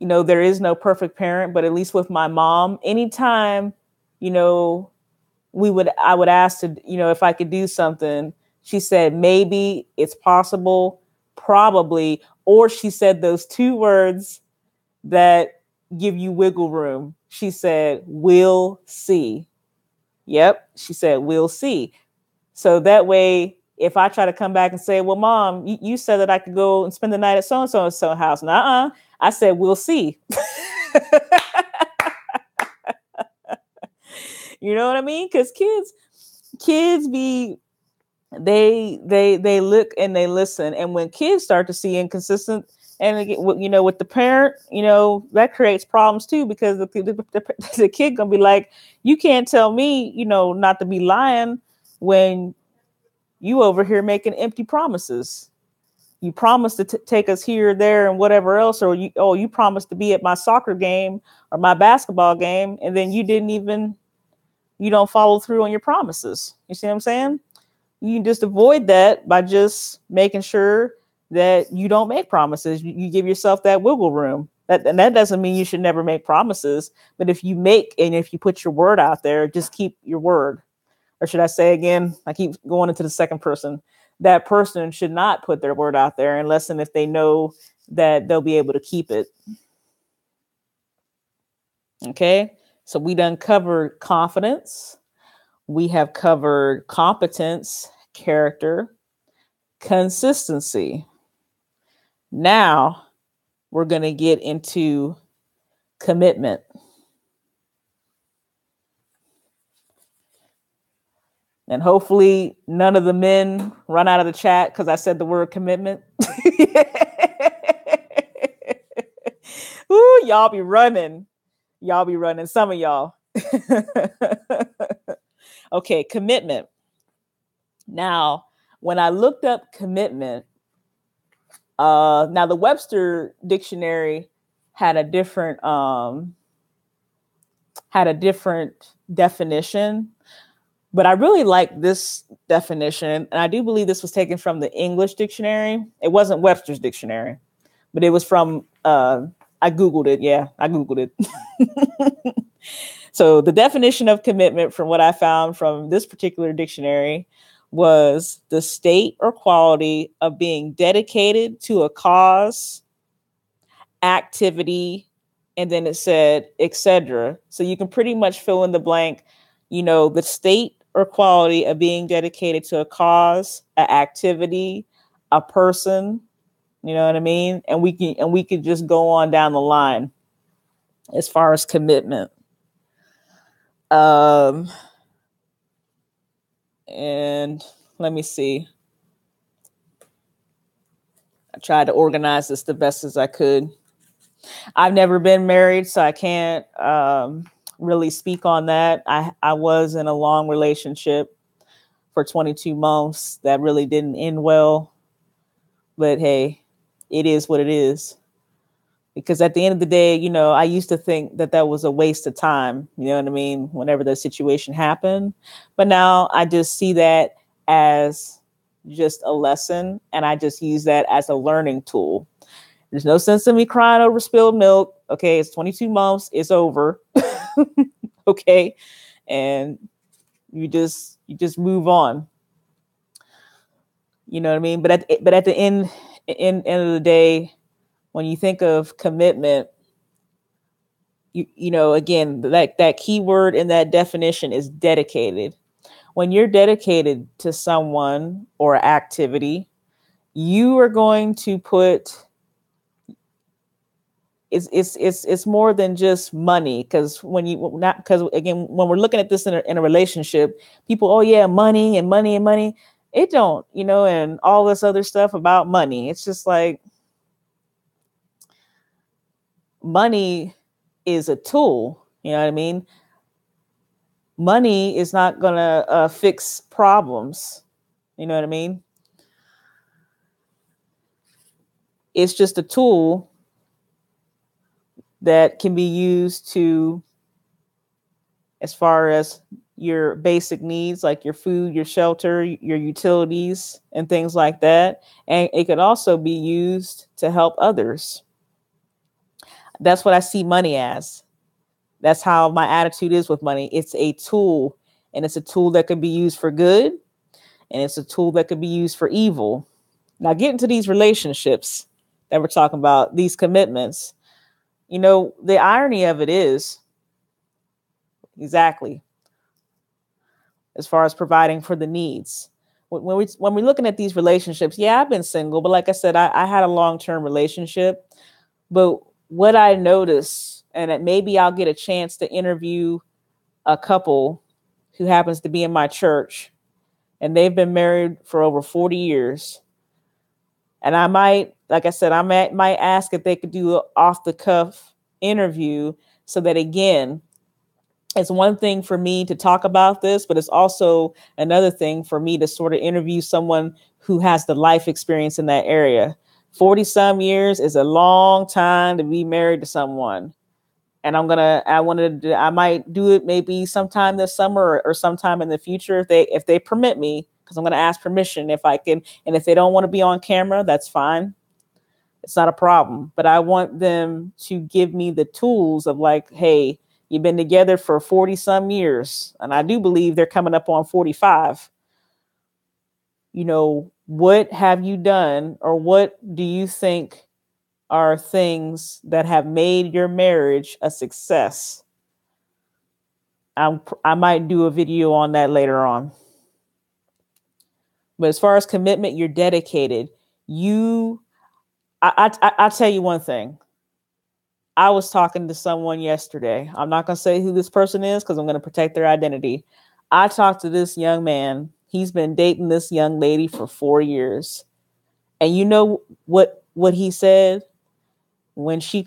there is no perfect parent, but at least with my mom, anytime, I would ask to, if I could do something, she said, maybe, it's possible, probably, or she said those two words that give you wiggle room. She said, we'll see. Yep. She said, we'll see. So that way, if I try to come back and say, well, Mom, you said that I could go and spend the night at so-and-so house. Nuh-uh. I said, we'll see. You know what I mean? Because kids they look and they listen. And when kids start to see inconsistent, and with the parent, that creates problems too, because the kid gonna be like, you can't tell me, not to be lying when you over here making empty promises. You promised to take us here, there, and whatever else, or you promised to be at my soccer game or my basketball game, and then you don't follow through on your promises. You see what I'm saying? You can just avoid that by just making sure that you don't make promises. You give yourself that wiggle room. And that doesn't mean you should never make promises. But if you put your word out there, just keep your word. Or should I say again, I keep going into the second person. That person should not put their word out there unless and if they know that they'll be able to keep it. Okay. So we done covered confidence. We have covered competence, character, consistency. Now we're going to get into commitment. And hopefully none of the men run out of the chat because I said the word commitment. Ooh, y'all be running. Some of y'all. Okay, commitment. Now, when I looked up commitment, now the Webster dictionary had a different definition, but I really like this definition, and I do believe this was taken from the English dictionary. It wasn't Webster's dictionary, but it was from I googled it. Yeah, I googled it. So the definition of commitment from what I found from this particular dictionary was the state or quality of being dedicated to a cause, activity, and then it said, etc. So you can pretty much fill in the blank, the state or quality of being dedicated to a cause, an activity, a person, you know what I mean? And we could just go on down the line as far as commitment. And let me see. I tried to organize this the best as I could. I've never been married, so I can't really speak on that. I was in a long relationship for 22 months that really didn't end well. But hey, it is what it is. Because at the end of the day, I used to think that was a waste of time. You know what I mean? Whenever the situation happened. But now I just see that as just a lesson. And I just use that as a learning tool. There's no sense in me crying over spilled milk. Okay, it's 22 months. It's over. Okay. And you just move on. You know what I mean? But at the end of the day, when you think of commitment, again, that key word in that definition is dedicated. When you're dedicated to someone or activity, you are going to put it's more than just money. Because when we're looking at this in a relationship, people, oh yeah, money and money and money. It don't, and all this other stuff about money. It's just like money is a tool. You know what I mean? Money is not going to fix problems. You know what I mean? It's just a tool that can be used to, as far as your basic needs, like your food, your shelter, your utilities, and things like that. And it could also be used to help others. That's what I see money as. That's how my attitude is with money. It's a tool, and it's a tool that could be used for good, and it's a tool that could be used for evil. Now, get into these relationships that we're talking about, these commitments. The irony of it is, exactly, as far as providing for the needs. When we're looking at these relationships, yeah, I've been single, but like I said, I had a long-term relationship. But what I noticed, and maybe I'll get a chance to interview a couple who happens to be in my church, and they've been married for over 40 years. And I might, like I said, I might ask if they could do an off-the-cuff interview, so that, again, it's one thing for me to talk about this, but it's also another thing for me to sort of interview someone who has the life experience in that area. 40 some years is a long time to be married to someone. And I might do it maybe sometime this summer or sometime in the future if they permit me, because I'm going to ask permission if I can. And if they don't want to be on camera, that's fine. It's not a problem. But I want them to give me the tools of like, hey, you've been together for 40 some years. And I do believe they're coming up on 45. What have you done, or what do you think are things that have made your marriage a success? I might do a video on that later on. But as far as commitment, you're dedicated. I'll tell you one thing. I was talking to someone yesterday. I'm not going to say who this person is because I'm going to protect their identity. I talked to this young man. He's been dating this young lady for 4 years. And you know what he said? When she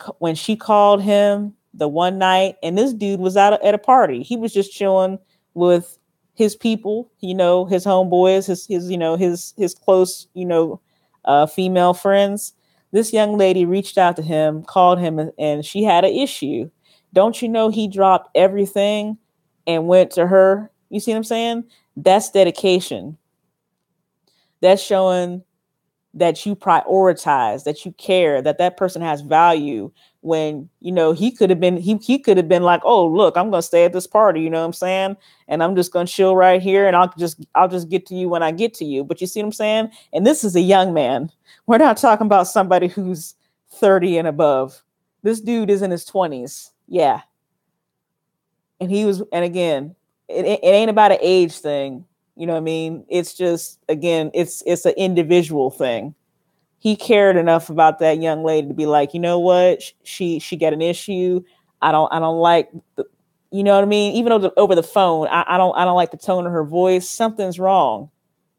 called him the one night, and this dude was out at a party. He was just chilling with his people, his homeboys, his close, female friends. This young lady reached out to him, called him, and she had an issue. Don't you know he dropped everything and went to her? You see what I'm saying? That's dedication. That's showing that you prioritize, that you care, that that person has value, when, you know, he could have been, he could have been like, oh, look, I'm going to stay at this party, you know what I'm saying? And I'm just going to chill right here, and I'll just get to you when I get to you. But you see what I'm saying? And this is a young man. We're not talking about somebody who's 30 and above. This dude is in his 20s. Yeah. And again, it ain't about an age thing. You know what I mean? It's just, again, it's an individual thing. He cared enough about that young lady to be like, you know what? She got an issue. I don't like the, you know what I mean? Even over the phone, I don't like the tone of her voice. Something's wrong.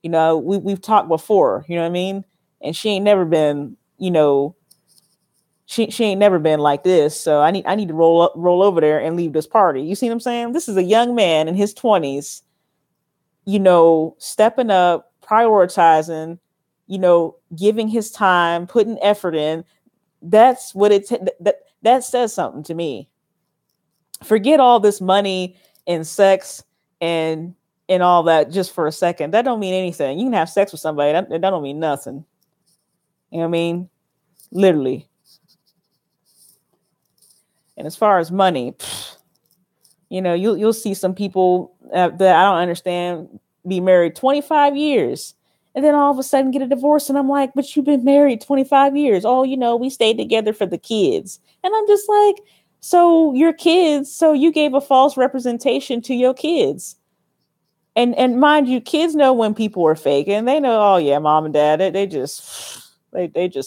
You know, we've talked before, you know what I mean? And she ain't never been, you know, she ain't never been like this. So I need to roll over there and leave this party. You see what I'm saying? This is a young man in his 20s, you know, stepping up, prioritizing, you know, giving his time, putting effort in. That's what that says something to me. Forget all this money and sex and all that just for a second. That don't mean anything. You can have sex with somebody. That don't mean nothing. You know what I mean? Literally. And as far as money, you know, you'll see some people that I don't understand be married 25 years and then all of a sudden get a divorce. And I'm like, but you've been married 25 years. Oh, you know, we stayed together for the kids. And I'm just like, so your kids, so you gave a false representation to your kids. And mind you, kids know when people are fake, and they know, oh yeah, mom and dad, they just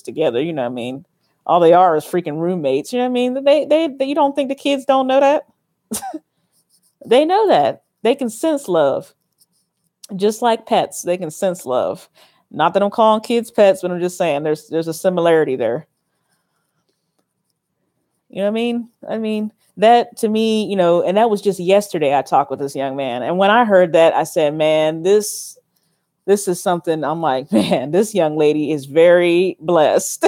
together, you know what I mean? All they are is freaking roommates, you know what I mean? They you don't think the kids don't know that? They know that. They can sense love. Just like pets, they can sense love. Not that I'm calling kids pets, but I'm just saying there's a similarity there. You know what I mean? I mean, that to me, you know, and that was just yesterday I talked with this young man. And when I heard that, I said, man, this is something. I'm like, man, this young lady is very blessed.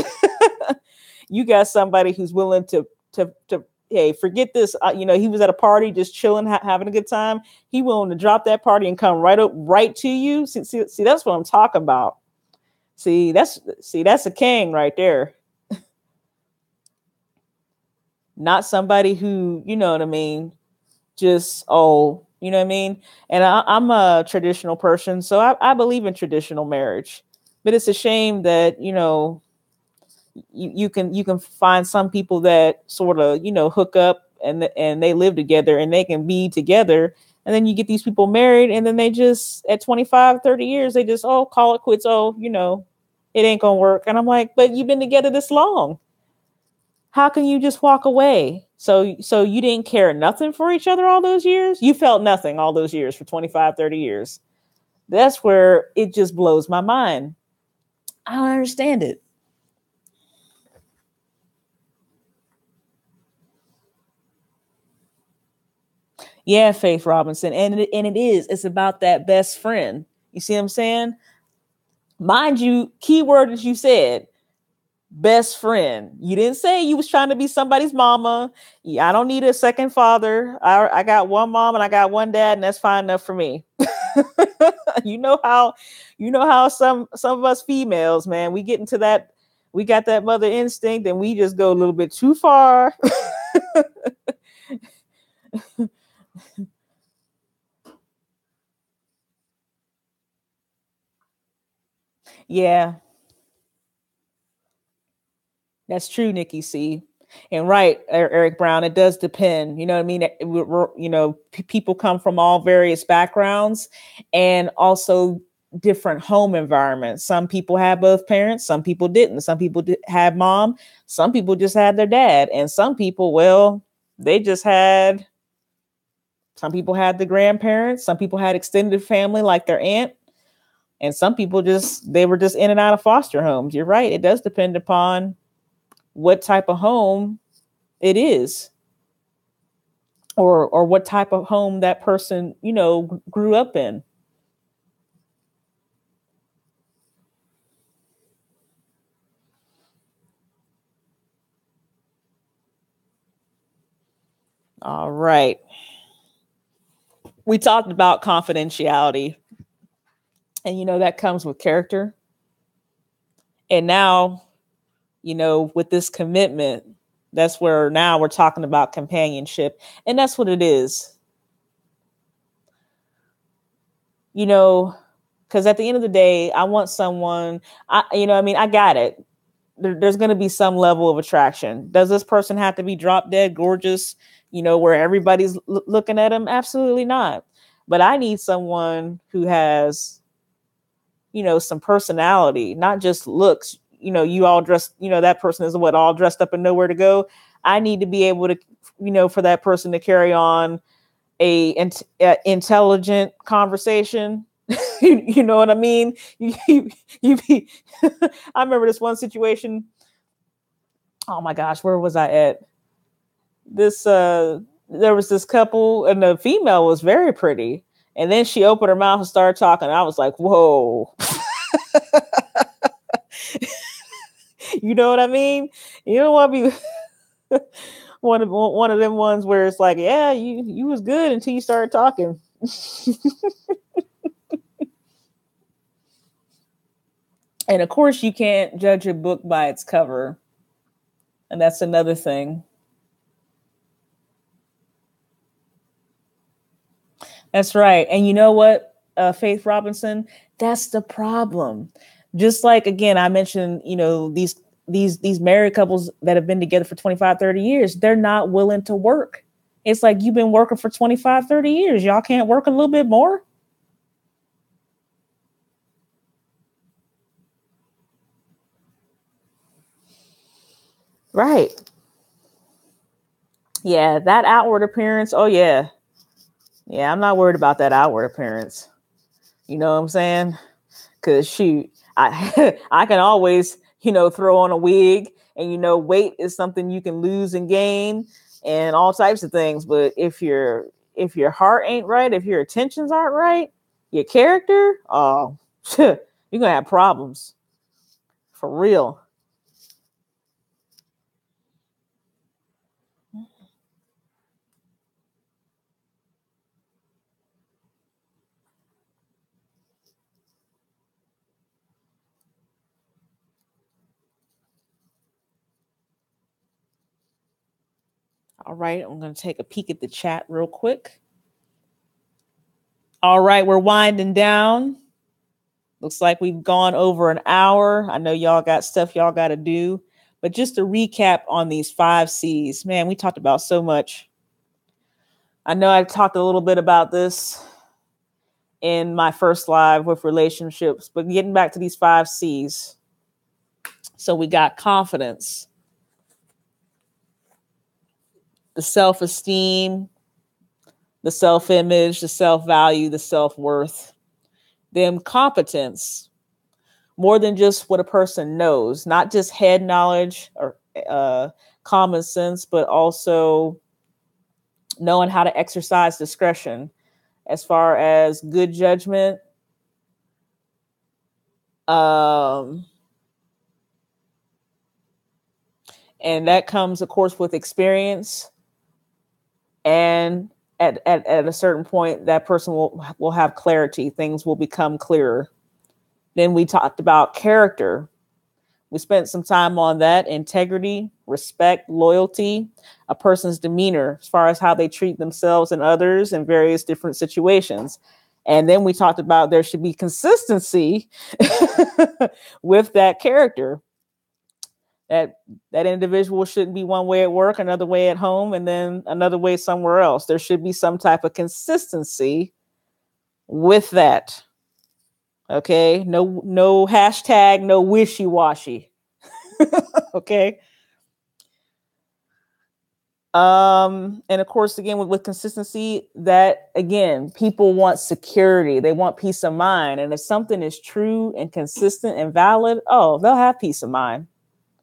You got somebody who's willing to hey, forget this. You know, he was at a party, just chilling, having a good time. He willing to drop that party and come right to you. See, that's what I'm talking about. See, that's a king right there. Not somebody who, you know what I mean, just, oh, you know what I mean? And I'm a traditional person, so I believe in traditional marriage. But it's a shame that, you know, you can find some people that sort of, you know, hook up and they live together and they can be together. And then you get these people married and then they just, at 25, 30 years, they just, oh, call it quits. Oh, you know, it ain't going to work. And I'm like, but you've been together this long. How can you just walk away? So you didn't care nothing for each other all those years? You felt nothing all those years for 25, 30 years. That's where it just blows my mind. I don't understand it. Yeah, Faith Robinson. And it's about that best friend. You see what I'm saying? Mind you, keyword that you said, best friend. You didn't say you was trying to be somebody's mama. Yeah, I don't need a second father. I got one mom and I got one dad, and that's fine enough for me. you know how some of us females, man, we get into that, we got that mother instinct and we just go a little bit too far. Yeah, that's true, Nikki C. And right, Eric Brown, it does depend. You know what I mean? You know, people come from all various backgrounds and also different home environments. Some people had both parents, some people didn't. Some people had mom, some people just had their dad. And some people, well, they just had, some people had the grandparents, some people had extended family like their aunt. And some people they were just in and out of foster homes. You're right. It does depend upon what type of home it is, or what type of home that person, you know, grew up in. All right. We talked about confidentiality, and you know that comes with character. And now, with this commitment, that's where now we're talking about companionship. And that's what it is. Because at the end of the day, I want someone, I got it. There's going to be some level of attraction. Does this person have to be drop dead gorgeous, where everybody's looking at them? Absolutely not. But I need someone who has, some personality, not just looks. You all dressed, that person is all dressed up and nowhere to go. I need to be able to, for that person to carry on a intelligent conversation. You know what I mean? I remember this one situation. Oh my gosh, where was I at? There was this couple and the female was very pretty. And then she opened her mouth and started talking. I was like, whoa. You know what I mean? You don't want to be one of them ones where it's like, yeah, you was good until you started talking. And of course, you can't judge a book by its cover. And that's another thing. That's right. And you know what, Faith Robinson? That's the problem. Just like, again, I mentioned, these married couples that have been together for 25, 30 years, they're not willing to work. It's like, you've been working for 25, 30 years. Y'all can't work a little bit more? Right. Yeah, that outward appearance. Oh, yeah. Yeah, I'm not worried about that outward appearance. You know what I'm saying? Because shoot, I can always, throw on a wig, and weight is something you can lose and gain and all types of things. But if your heart ain't right, if your intentions aren't right, your character, oh, you're gonna have problems. For real. All right, I'm going to take a peek at the chat real quick. All right, we're winding down. Looks like we've gone over an hour. I know y'all got stuff y'all got to do. But just to recap on these 5 C's, man, we talked about so much. I know I talked a little bit about this in my first live with relationships, but getting back to these 5 C's. So we got confidence, the self-esteem, the self-image, the self-value, the self-worth. Then competence, more than just what a person knows, not just head knowledge or common sense, but also knowing how to exercise discretion as far as good judgment, and that comes, of course, with experience. And at a certain point, that person will have clarity. Things will become clearer. Then we talked about character. We spent some time on that: integrity, respect, loyalty, a person's demeanor as far as how they treat themselves and others in various different situations. And then we talked about there should be consistency with that character. That individual shouldn't be one way at work, another way at home, and then another way somewhere else. There should be some type of consistency with that. Okay, no hashtag, no wishy-washy. Okay. And of course, again, with consistency, that again, people want security. They want peace of mind. And if something is true and consistent and valid, oh, they'll have peace of mind.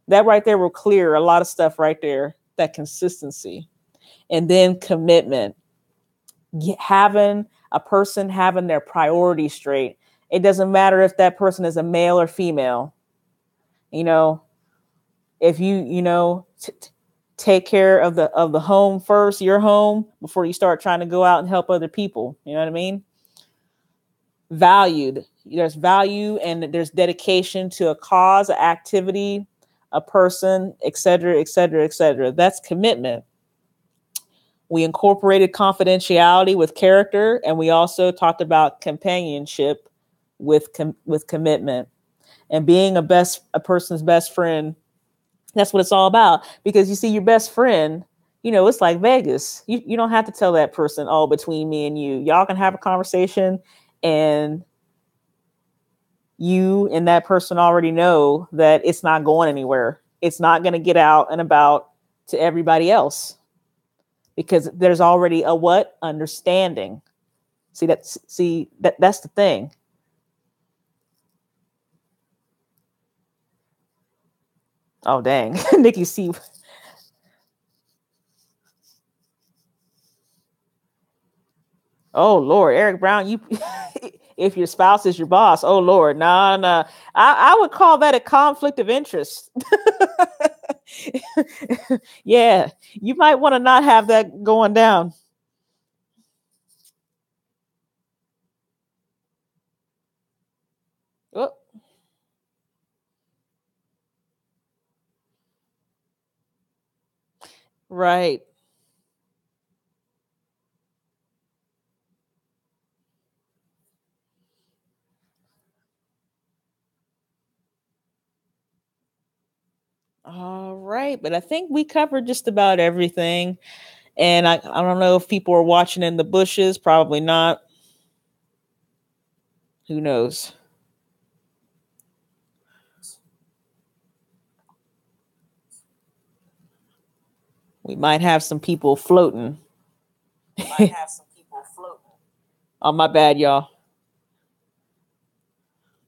That right there will clear a lot of stuff right there, that consistency. And then commitment. Having a person having their priorities straight. It doesn't matter if that person is a male or female. If you take care of the home first, your home, before you start trying to go out and help other people. You know what I mean? Valued. there's value and there's dedication to a cause, an activity, a person, et cetera, et cetera, et cetera. That's commitment. We incorporated confidentiality with character, and we also talked about companionship with commitment. And being a person's best friend, that's what it's all about. Because you see, your best friend, it's like Vegas. You don't have to tell that person, oh, between me and you. Y'all can have a conversation, and you and that person already know that it's not going anywhere. It's not going to get out and about to everybody else because there's already a what? Understanding. That's the thing. Oh, dang. Nikki, see. Oh, Lord, Eric Brown, you, if your spouse is your boss, oh, Lord, no. I would call that a conflict of interest. Yeah, you might want to not have that going down. Oh. Right. All right, but I think we covered just about everything. And I don't know if people are watching in the bushes. Probably not. Who knows? We might have some people floating. Oh, my bad, y'all.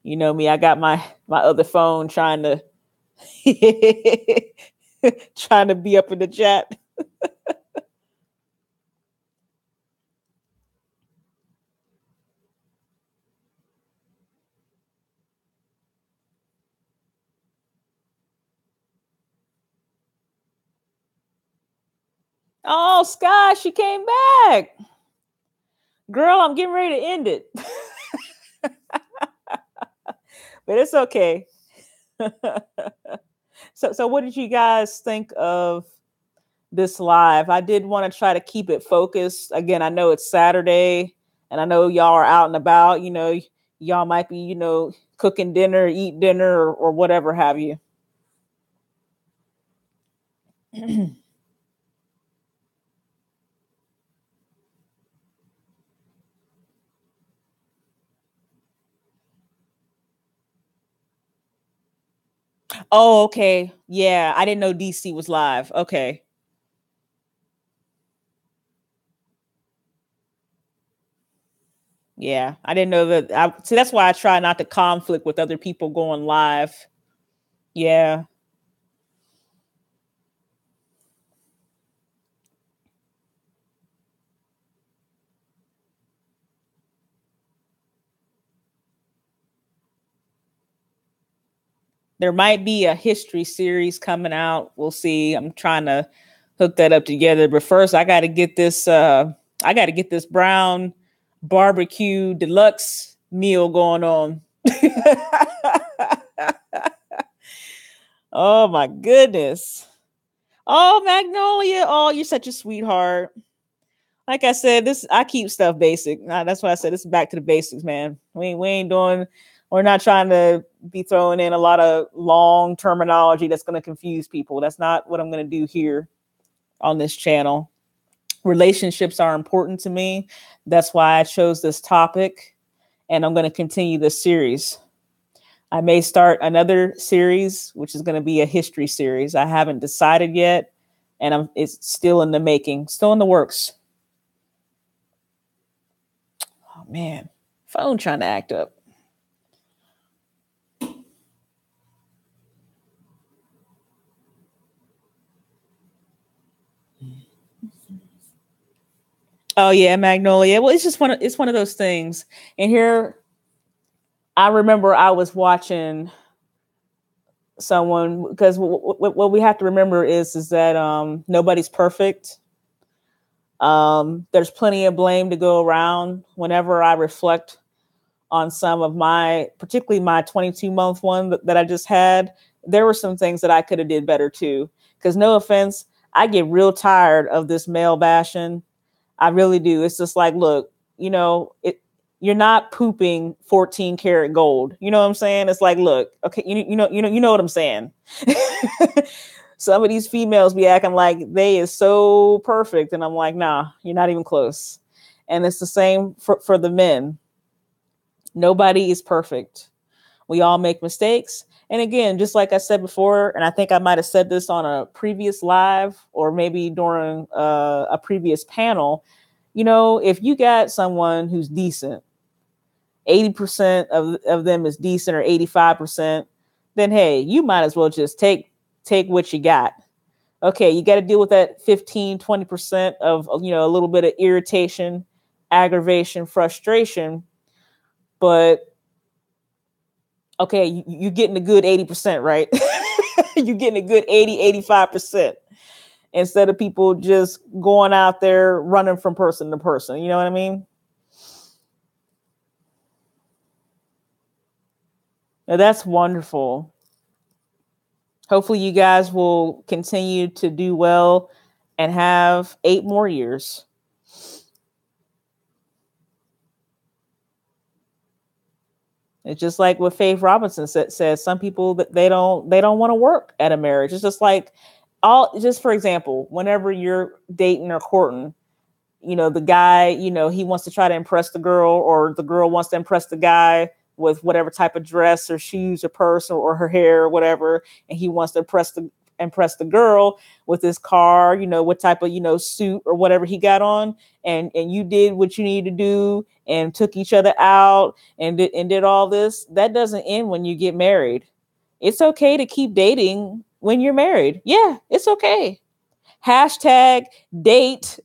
You know me, I got my other phone trying to trying to be up in the chat. Oh, Sky, she came back. Girl, I'm getting ready to end it. But it's okay. So what did you guys think of this live? I did want to try to keep it focused. Again, I know it's Saturday and I know y'all are out and about, y'all might be, cooking dinner, eat dinner or whatever have you. Oh, okay. Yeah, I didn't know DC was live. Okay. Yeah, I didn't know that. See, that's why I try not to conflict with other people going live. Yeah. There might be a history series coming out. We'll see. I'm trying to hook that up together. But first, I got to get this brown barbecue deluxe meal going on. Oh my goodness. Oh, Magnolia. Oh, you're such a sweetheart. Like I said, I keep stuff basic. That's why I said this is back to the basics, man. We're not trying to be throwing in a lot of long terminology that's going to confuse people. That's not what I'm going to do here on this channel. Relationships are important to me. That's why I chose this topic, and I'm going to continue this series. I may start another series, which is going to be a history series. I haven't decided yet, and it's still in the making, still in the works. Oh man, phone trying to act up. Oh yeah, Magnolia. Well, it's one of those things. And here, I remember I was watching someone because what we have to remember is that nobody's perfect. There's plenty of blame to go around. Whenever I reflect on some of my, particularly my 22-month one that I just had. There were some things that I could have did better too. Because no offense, I get real tired of this male bashing. I really do. It's just like, look, you're not pooping 14 karat gold. You know what I'm saying? It's like, look, okay, you know what I'm saying. Some of these females be acting like they is so perfect, and I'm like, nah, you're not even close. And it's the same for the men. Nobody is perfect. We all make mistakes. And again, just like I said before, and I think I might have said this on a previous live or maybe during a previous panel, if you got someone who's decent, 80% of them is decent or 85%, then hey, you might as well just take what you got. Okay, you got to deal with that 15, 20% of, a little bit of irritation, aggravation, frustration. But okay, you're getting a good 80%, right? You're getting a good 80, 85% instead of people just going out there running from person to person. You know what I mean? Now, that's wonderful. Hopefully you guys will continue to do well and have 8 more years. It's just like what Faith Robinson says. Some people that they don't want to work at a marriage. It's just like just for example, whenever you're dating or courting, the guy, he wants to try to impress the girl, or the girl wants to impress the guy with whatever type of dress or shoes or purse or her hair or whatever, and he wants to impress the girl with his car, what type of suit or whatever he got on, and you did what you needed to do and took each other out and did all this. That doesn't end when you get married. It's okay to keep dating when you're married. Yeah, it's okay. #date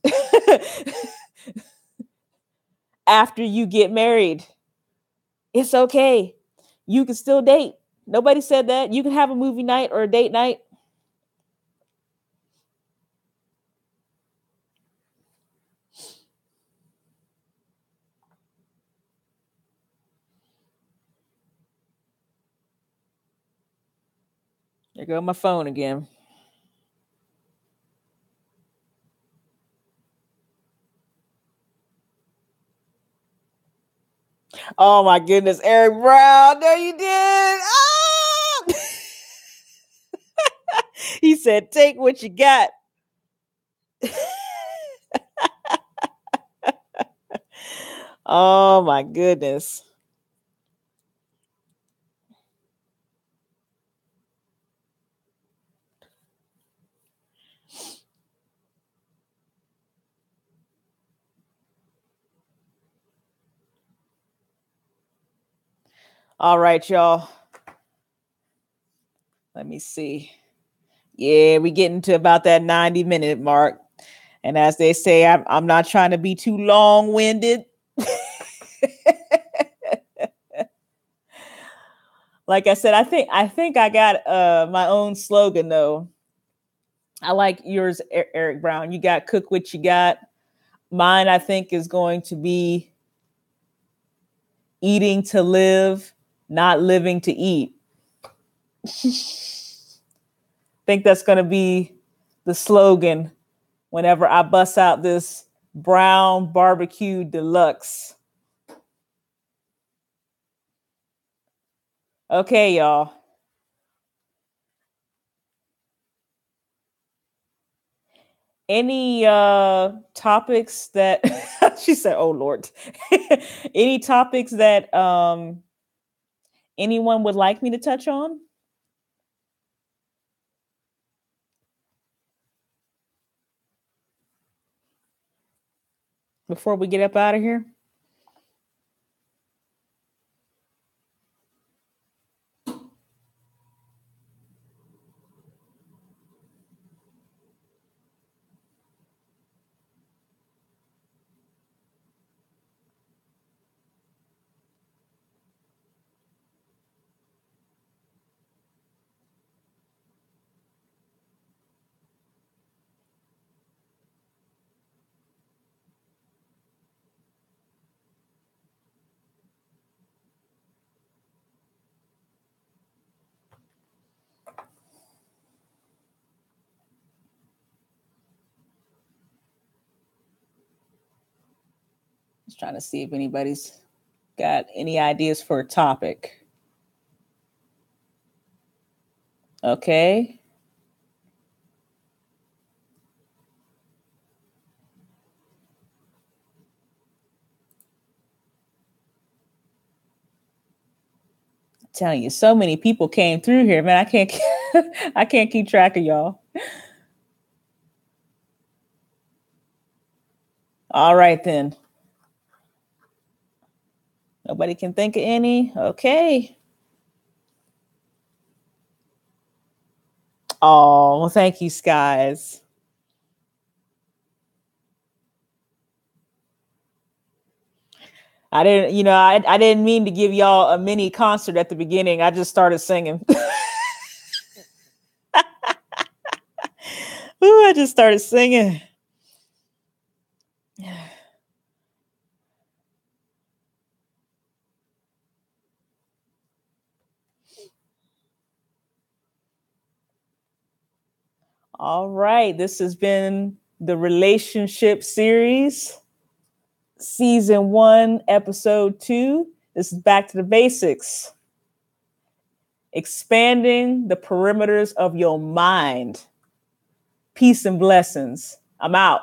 after you get married. It's okay. You can still date. Nobody said that. You can have a movie night or a date night. There go my phone again. Oh my goodness, Eric Brown. There you did. Ah! He said, take what you got. Oh my goodness. All right, y'all. Let me see. Yeah, we getting to about that 90-minute mark. And as they say, I'm not trying to be too long-winded. Like I said, I think I got my own slogan though. I like yours, Eric Brown. You got cook what you got. Mine, I think, is going to be eating to live, not living to eat. I think that's going to be the slogan whenever I bust out this brown barbecue deluxe. Okay, y'all. Any topics that she said, oh Lord. Any topics that anyone would like me to touch on? Before we get up out of here? Just trying to see if anybody's got any ideas for a topic. Okay. I'm telling you, so many people came through here, man. I can't keep track of y'all. All right, then. Nobody can think of any? Okay. Oh, well, thank you, Skies. I didn't mean to give y'all a mini concert at the beginning. I just started singing. Ooh, I just started singing. All right. This has been the relationship series, season 1, episode 2. This is back to the basics. Expanding the perimeters of your mind. Peace and blessings. I'm out.